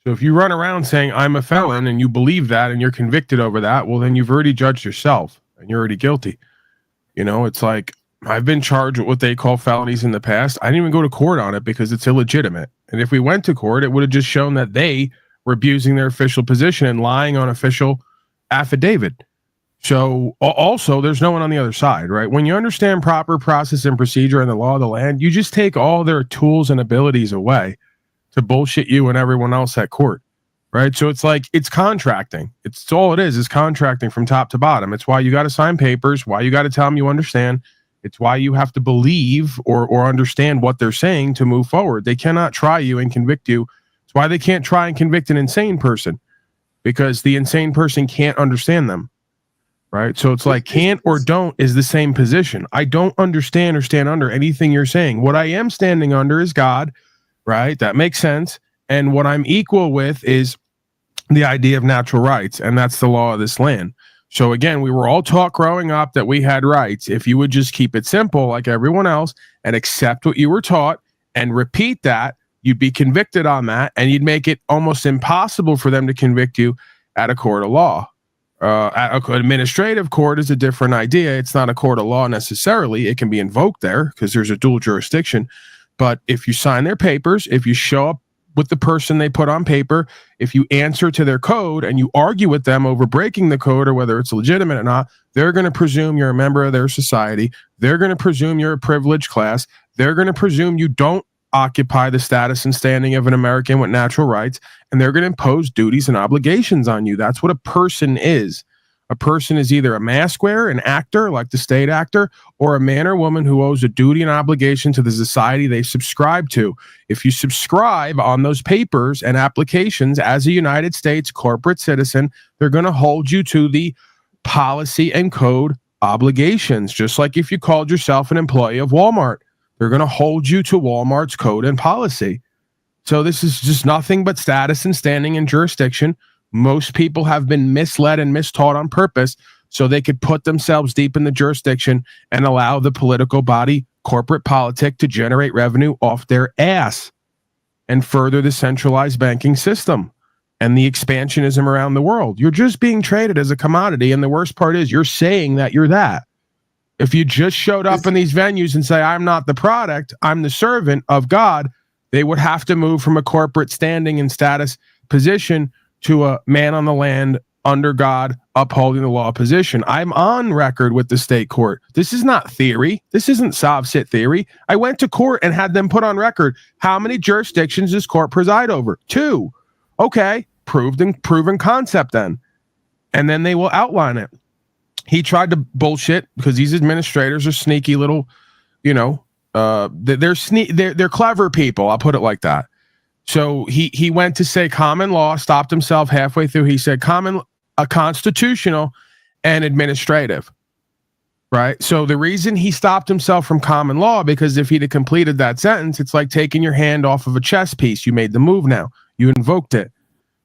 Speaker 4: So if you run around saying I'm a felon and you believe that and you're convicted over that, well, then you've already judged yourself and you're already guilty. You know, it's like, I've been charged with what they call felonies in the past. I didn't even go to court on it because it's illegitimate. And if we went to court, it would have just shown that they were abusing their official position and lying on official affidavit. So also, there's no one on the other side, right? When you understand proper process and procedure and the law of the land, you just take all their tools and abilities away to bullshit you and everyone else at court, right? So it's like, it's contracting. It's all it is contracting from top to bottom. It's why you got to sign papers, why you got to tell them you understand. It's why you have to believe or understand what they're saying to move forward. They cannot try you and convict you. It's why they can't try and convict an insane person, because the insane person can't understand them, right? So it's like, can't or don't is the same position. I don't understand or stand under anything you're saying. What I am standing under is God, right? That makes sense. And what I'm equal with is the idea of natural rights, and that's the law of this land. So again, we were all taught growing up that we had rights. If you would just keep it simple like everyone else and accept what you were taught and repeat that, you'd be convicted on that, and you'd make it almost impossible for them to convict you at a court of law. At an administrative court is a different idea. It's not a court of law necessarily. It can be invoked there because there's a dual jurisdiction. But if you sign their papers, if you show up with the person they put on paper, if you answer to their code and you argue with them over breaking the code or whether it's legitimate or not, they're going to presume you're a member of their society. They're going to presume you're a privileged class. They're going to presume you don't occupy the status and standing of an American with natural rights, and they're going to impose duties and obligations on you. That's what a person is. A person is either a mask wearer, an actor like the state actor, or a man or woman who owes a duty and obligation to the society they subscribe to. If you subscribe on those papers and applications as a United States corporate citizen, they're going to hold you to the policy and code obligations, just like if you called yourself an employee of Walmart. They're going to hold you to Walmart's code and policy. So this is just nothing but status and standing in jurisdiction. Most people have been misled and mistaught on purpose so they could put themselves deep in the jurisdiction and allow the political body, corporate politic, to generate revenue off their ass and further the centralized banking system and the expansionism around the world. You're just being traded as a commodity, and the worst part is you're saying that you're that. If you just showed up in these venues and say, I'm not the product, I'm the servant of God, they would have to move from a corporate standing and status position to a man on the land, under God, upholding the law position. I'm on record with the state court. This is not theory. This isn't sob-sit theory. I went to court and had them put on record. How many jurisdictions does court preside over? 2. Okay, proven concept then. And then they will outline it. He tried to bullshit because these administrators are sneaky little, they're clever people. I'll put it like that. So he went to say common law, stopped himself halfway through. He said constitutional and administrative, right? So the reason he stopped himself from common law, because if he'd have completed that sentence, it's like taking your hand off of a chess piece. You made the move now. You invoked it.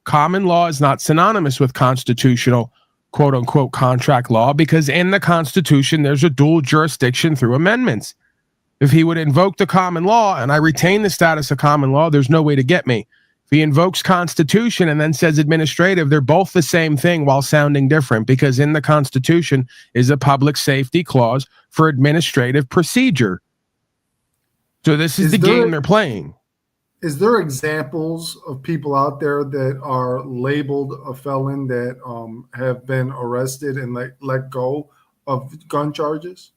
Speaker 4: Common law is not synonymous with constitutional, quote unquote, contract law, because in the Constitution, there's a dual jurisdiction through amendments. If he would invoke the common law and I retain the status of common law, there's no way to get me. If he invokes Constitution and then says administrative, they're both the same thing while sounding different, because in the Constitution is a public safety clause for administrative procedure. So this is the game they're playing.
Speaker 3: Is there examples of people out there that are labeled a felon that have been arrested and let go of gun charges?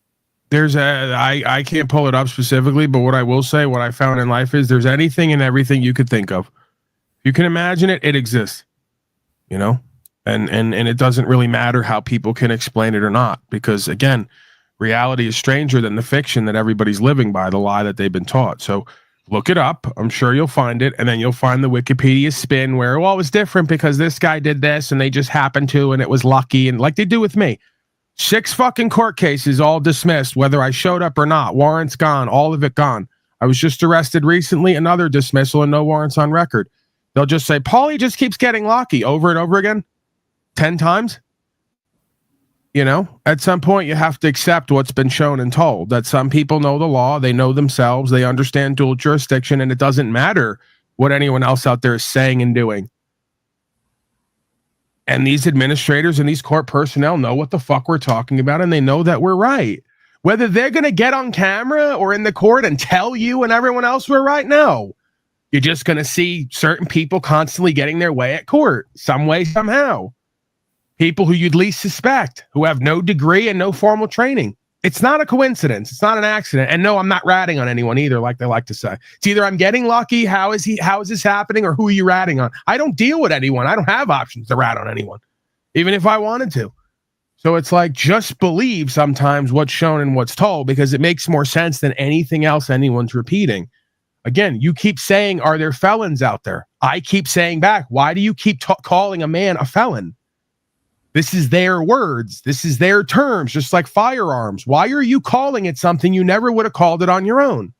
Speaker 4: I can't pull it up specifically, but what I will say, what I found in life is there's anything and everything you could think of. You can imagine it, it exists, and it doesn't really matter how people can explain it or not, because again, reality is stranger than the fiction that everybody's living by, the lie that they've been taught. So Look it up. I'm sure you'll find it. And then you'll find the Wikipedia spin where, well, it was different because this guy did this and they just happened to, and it was lucky. And like they do with me, 6 fucking court cases all dismissed, whether I showed up or not. Warrants gone, all of it gone. I was just arrested recently, another dismissal and no warrants on record. They'll just say, Paulie just keeps getting lucky over and over again, 10 times. You know, at some point you have to accept what's been shown and told, that some people know the law, they know themselves, they understand dual jurisdiction, and it doesn't matter what anyone else out there is saying and doing. And these administrators and these court personnel know what the fuck we're talking about, and they know that we're right. Whether they're going to get on camera or in the court and tell you and everyone else we're right, no. You're just going to see certain people constantly getting their way at court, some way, somehow. People who you'd least suspect, who have no degree and no formal training. It's not a coincidence. It's not an accident. And no, I'm not ratting on anyone either, like they like to say. It's either I'm getting lucky, how is this happening, or who are you ratting on? I don't deal with anyone. I don't have options to rat on anyone, even if I wanted to. So it's like, just believe sometimes what's shown and what's told, because it makes more sense than anything else anyone's repeating. Again, you keep saying, are there felons out there? I keep saying back, why do you keep calling a man a felon? This is their words. This is their terms, just like firearms. Why are you calling it something you never would have called it on your own?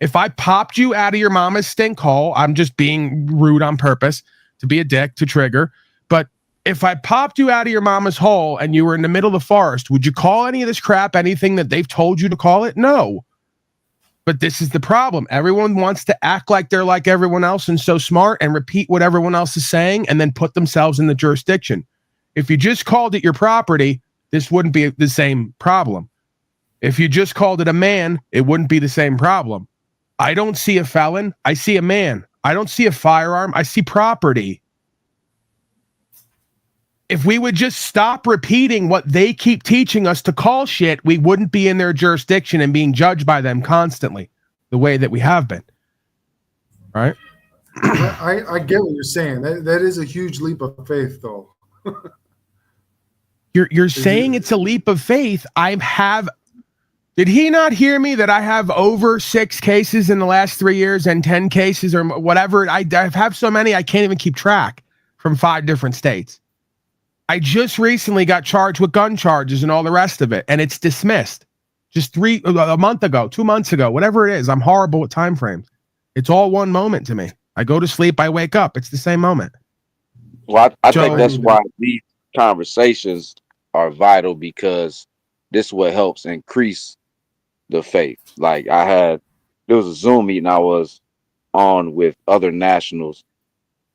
Speaker 4: If I popped you out of your mama's stink hole, I'm just being rude on purpose to be a dick, to trigger. But if I popped you out of your mama's hole and you were in the middle of the forest, would you call any of this crap anything that they've told you to call it? No. But this is the problem. Everyone wants to act like they're like everyone else and so smart and repeat what everyone else is saying and then put themselves in the jurisdiction. If you just called it your property, this wouldn't be the same problem. If you just called it a man, it wouldn't be the same problem. I don't see a felon. I see a man. I don't see a firearm. I see property. If we would just stop repeating what they keep teaching us to call shit, we wouldn't be in their jurisdiction and being judged by them constantly the way that we have been. Right?
Speaker 3: I get what you're saying. That is a huge leap of faith, though.
Speaker 4: You're saying it's a leap of faith. Did he not hear me that I have over 6 cases in the last 3 years and 10 cases or whatever? I have so many I can't even keep track from 5 different states. I just recently got charged with gun charges and all the rest of it, and it's dismissed. Just a month ago, 2 months ago, whatever it is. I'm horrible with time frames. It's all one moment to me. I go to sleep, I wake up. It's the same moment.
Speaker 6: Well, I think that's why these conversations are vital, because this is what helps increase the faith. Like there was a Zoom meeting I was on with other nationals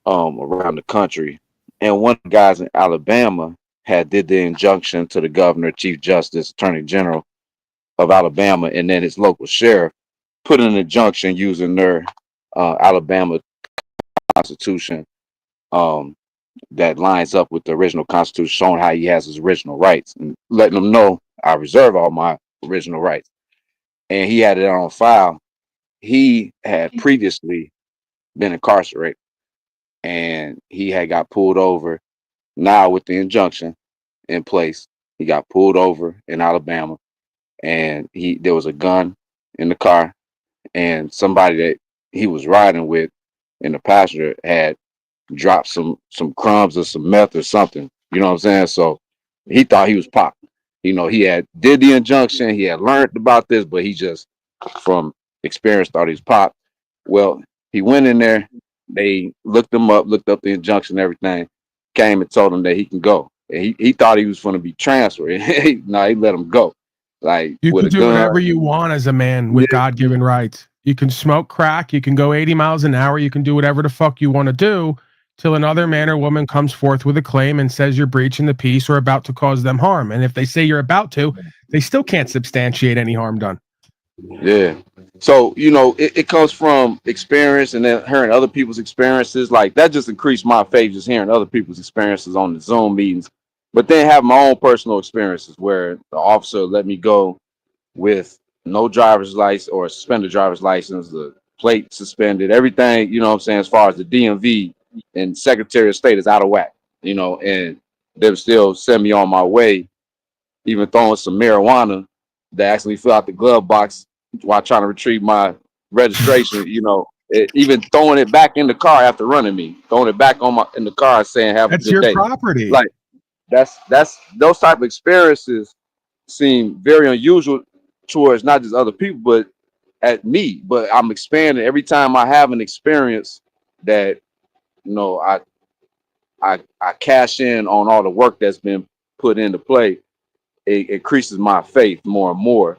Speaker 6: around the country, and one of the guys in Alabama did the injunction to the governor, chief justice, attorney general of Alabama, and then his local sheriff put an injunction using their Alabama constitution that lines up with the original constitution, showing how he has his original rights and letting them know I reserve all my original rights. And he had it on file. He had previously been incarcerated, and he had got pulled over. Now with the injunction in place, he got pulled over in Alabama, and there was a gun in the car, and somebody that he was riding with in the passenger had dropped some crumbs or some meth or something. You know what I'm saying? So he thought he was popped. You know, he had did the injunction, he had learned about this, but he just from experience thought he was popped. Well, he went in there, they looked him up, looked up the injunction and everything, came and told him that he can go. And he thought he was going to be transferred. No, he let him go. Like,
Speaker 4: you
Speaker 6: with
Speaker 4: can
Speaker 6: a
Speaker 4: do
Speaker 6: gun.
Speaker 4: whatever you want as a man with God-given rights. You can smoke crack, you can go 80 miles an hour, you can do whatever the fuck you want to do till another man or woman comes forth with a claim and says you're breaching the peace or about to cause them harm. And if they say you're about to, they still can't substantiate any harm done.
Speaker 6: Yeah. So, you know, it comes from experience, and then hearing other people's experiences. Like, that just increased my faith, just hearing other people's experiences on the Zoom meetings. But then have my own personal experiences where the officer let me go with no driver's license or suspended driver's license, the plate suspended, everything, you know what I'm saying, as far as the DMV and Secretary of State is out of whack, you know, and they would still send me on my way, even throwing some marijuana that actually fell out the glove box while trying to retrieve my registration, even throwing it back in the car after running me, throwing it back in the car, saying have
Speaker 4: That's
Speaker 6: a good
Speaker 4: your
Speaker 6: day.
Speaker 4: property.
Speaker 6: Like that's those type of experiences seem very unusual towards not just other people, but at me. But I'm expanding every time I have an experience that I cash in on all the work that's been put into play. It increases my faith more and more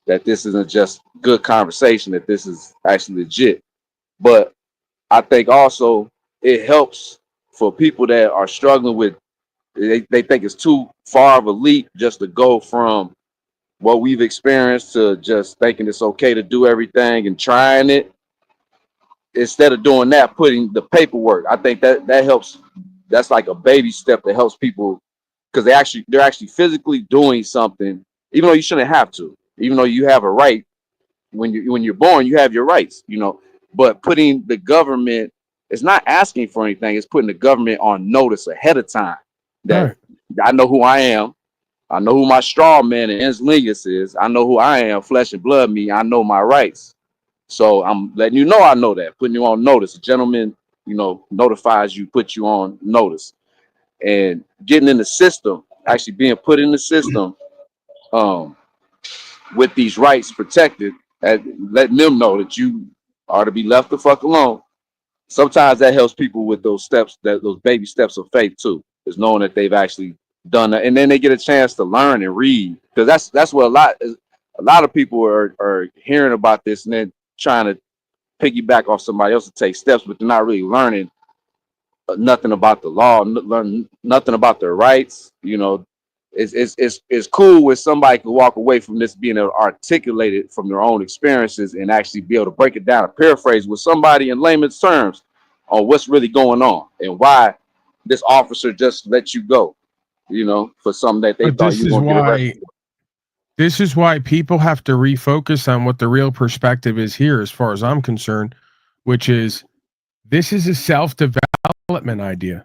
Speaker 6: that this isn't just good conversation, that this is actually legit. But I think also it helps for people that are struggling with, they think it's too far of a leap just to go from what we've experienced to just thinking it's okay to do everything and trying it. Instead of doing that, putting the paperwork, I think that helps. That's like a baby step that helps people, because they're actually physically doing something, even though you shouldn't have to, even though you have a right. When you're born, you have your rights, but putting the government, it's not asking for anything, it's putting the government on notice ahead of time that I know who I am, I know who my straw man and ens lingus is, I know who I am, flesh and blood me, I know my rights. So I'm letting you know I know that, putting you on notice. A gentleman, notifies you, put you on notice. And getting in the system, actually being put in the system with these rights protected, and letting them know that you are to be left the fuck alone. Sometimes that helps people with those steps, those baby steps of faith too, is knowing that they've actually done that, and then they get a chance to learn and read, because that's what a lot of people are hearing about this and then trying to piggyback off somebody else to take steps, but they're not really learning nothing about the law, learn nothing about their rights. It's cool when somebody can walk away from this being articulated from their own experiences and actually be able to break it down and paraphrase with somebody in layman's terms on what's really going on and why this officer just let you go, for something that they thought you were going to get arrested for.
Speaker 4: This is why people have to refocus on what the real perspective is here, as far as I'm concerned, which is this is a self-development idea.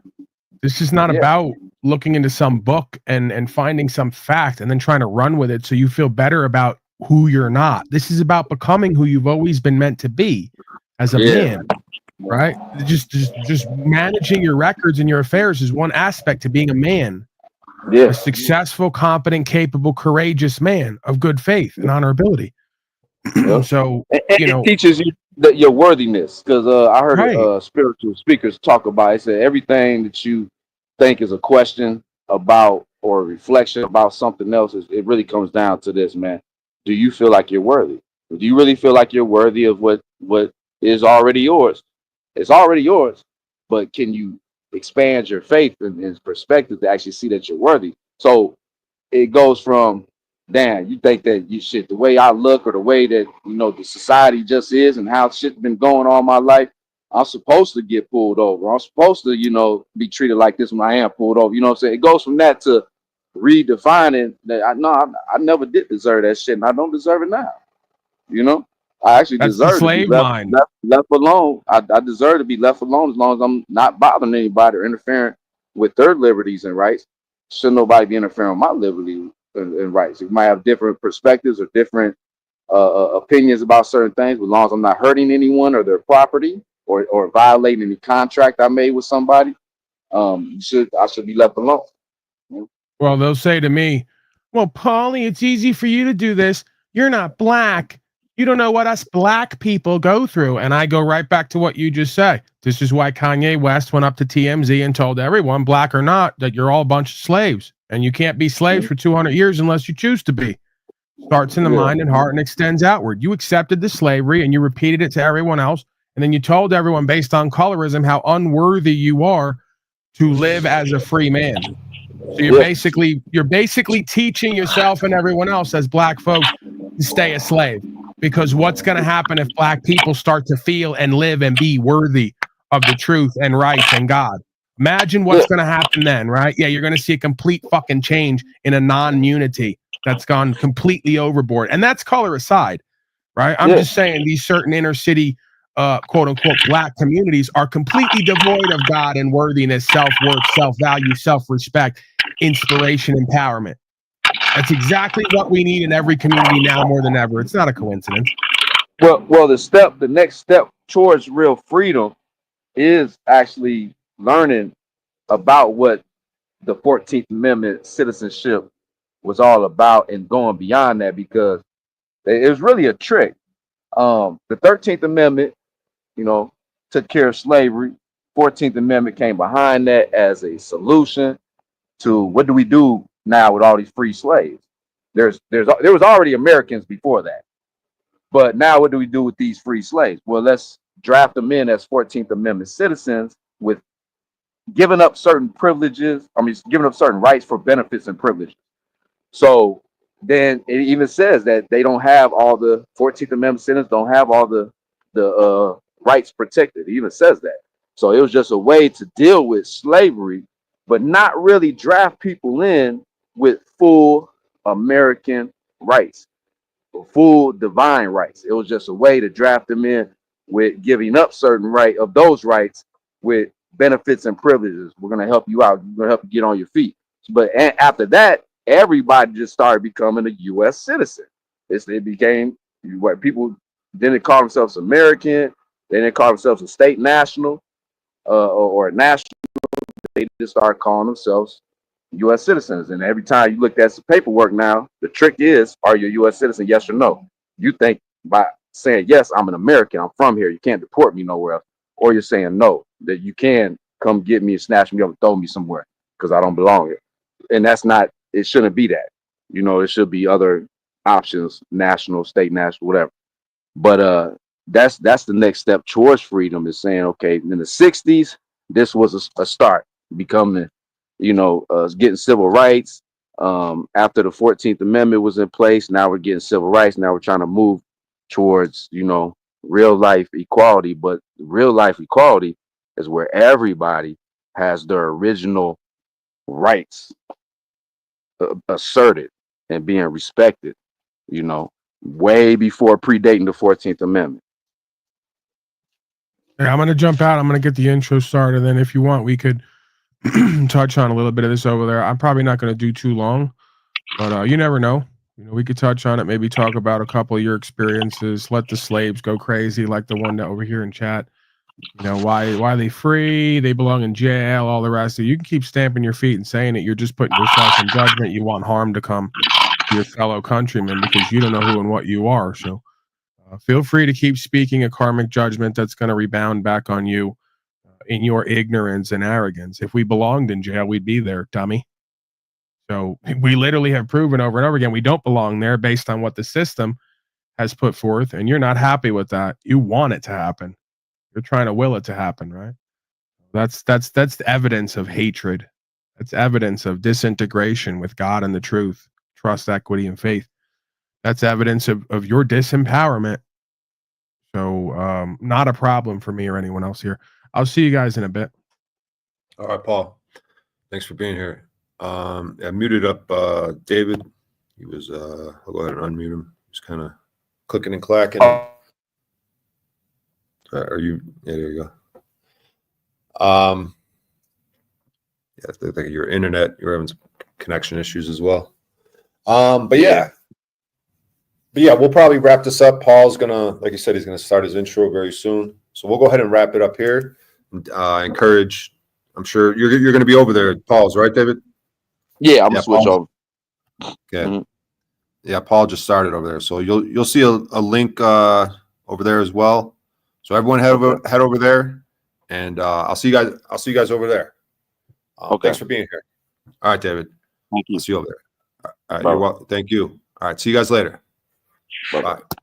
Speaker 4: This is not about looking into some book and finding some fact and then trying to run with it so you feel better about who you're not. This is about becoming who you've always been meant to be as a man, right? Just managing your records and your affairs is one aspect to being a man.
Speaker 6: Yeah.
Speaker 4: A successful, competent, capable, courageous man of good faith and honorability. So,
Speaker 6: it teaches you that your worthiness, because I heard spiritual speakers talk about it. Said everything that you think is a question about or a reflection about something else, it really comes down to this, man. Do you feel like you're worthy? Do you really feel like you're worthy of what is already yours? It's already yours, but can you expand your faith and perspective to actually see that you're worthy? So it goes from, damn, you think that the way I look or the way that the society just is and how shit's been going on my life, I'm supposed to get pulled over. I'm supposed to be treated like this when I am pulled over. You know what I'm saying? It goes from that to redefining that I never did deserve that shit, and I don't deserve it now. I actually deserve to be left alone. I deserve to be left alone as long as I'm not bothering anybody or interfering with their liberties and rights. Shouldn't nobody be interfering with my liberty and rights. You might have different perspectives or different opinions about certain things, but as long as I'm not hurting anyone or their property or violating any contract I made with somebody, I should be left alone.
Speaker 4: Well, they'll say to me, well, Paulie, it's easy for you to do this. You're not black. You don't know what us black people go through. And I go right back to what you just said. This is why Kanye West went up to TMZ and told everyone, black or not, that you're all a bunch of slaves. And you can't be slaves for 200 years unless you choose to be. Starts in the mind and heart and extends outward. You accepted the slavery and you repeated it to everyone else. And then you told everyone based on colorism how unworthy you are to live as a free man. So you're basically teaching yourself and everyone else as black folks to stay a slave. Because what's going to happen if black people start to feel and live and be worthy of the truth and rights and God? Imagine what's going to happen then, right? Yeah, you're going to see a complete fucking change in a non-unity that's gone completely overboard. And that's color aside, right? I'm just saying these certain inner city, quote unquote, black communities are completely devoid of God and worthiness, self-worth, self-value, self-respect, inspiration, empowerment. That's exactly what we need in every community now more than ever. It's not a coincidence.
Speaker 6: Well, the next step towards real freedom is actually learning about what the 14th Amendment citizenship was all about and going beyond that, because it was really a trick. The 13th Amendment, you know, took care of slavery. 14th Amendment came behind that as a solution to what do we do now with all these free slaves. There was already Americans before that, but now what do we do with these free slaves? Well, let's draft them in as 14th Amendment citizens with giving up certain privileges. I mean, giving up certain rights for benefits and privileges. So then it even says that they don't have all the 14th Amendment citizens don't have all the rights protected. It even says that. So it was just a way to deal with slavery, but not really draft people in with full American rights, full divine rights. It was just a way to draft them in with giving up certain right of those rights with benefits and privileges. We're gonna help you out. We're gonna help you get on your feet. But after that, everybody just started becoming a U.S. citizen. It became what people didn't call themselves American. They didn't call themselves a state national or a national. They just started calling themselves U.S. citizens. And every time you look at some paperwork now, the trick is, are you a U.S. citizen? Yes or no? You think by saying yes, I'm an American, I'm from here, you can't deport me nowhere else, or you're saying no, that you can come get me and snatch me up and throw me somewhere because I don't belong here. And that's not. It shouldn't be that. You know, it should be other options, national, state, national, whatever. But that's the next step towards freedom, is saying, okay, in the 60s, this was a start, becoming, getting civil rights. After the 14th Amendment was in place, now we're getting civil rights. Now we're trying to move towards, real life equality. But real life equality is where everybody has their original rights asserted and being respected, way before predating the 14th Amendment.
Speaker 4: Hey, I'm going to jump out. I'm going to get the intro started. And then if you want, we could touch on a little bit of this over there. I'm probably not going to do too long, but you never know. We could touch on it, maybe talk about a couple of your experiences, let the slaves go crazy like the one that over here in chat. Why they free, they belong in jail, all the rest of it. You can keep stamping your feet and saying it. You're just putting yourself in judgment. You want harm to come to your fellow countrymen because you don't know who and what you are. So feel free to keep speaking a karmic judgment that's going to rebound back on you in your ignorance and arrogance. If we belonged in jail, we'd be there, dummy. So we literally have proven over and over again we don't belong there based on what the system has put forth, and you're not happy with that. You want it to happen. You're trying to will it to happen, right? That's evidence of hatred. That's evidence of disintegration with God and the truth, trust, equity, and faith. That's evidence of your disempowerment. So not a problem for me or anyone else here. I'll see you guys in a bit.
Speaker 2: All right, Paul. Thanks for being here. I muted up David. He was I'll go ahead and unmute him. He's kind of clicking and clacking. Are you? Yeah, there you go. Yeah, I think your internet, you're having some connection issues as well. But yeah, we'll probably wrap this up. Paul's gonna, like you said, he's gonna start his intro very soon. So we'll go ahead and wrap it up here. And, encourage. I'm sure you're gonna be over there at Paul's, right, David?
Speaker 6: Yeah, I'm gonna switch over.
Speaker 2: Okay. Mm-hmm. Yeah, Paul just started over there, so you'll see a link over there as well. So everyone head over there, and I'll see you guys over there.
Speaker 6: Okay.
Speaker 2: Thanks for being here. All right, David.
Speaker 6: Thank you.
Speaker 2: I'll see you over there. All right, you're welcome. Thank you. All right, see you guys later.
Speaker 6: Bye-bye. Bye.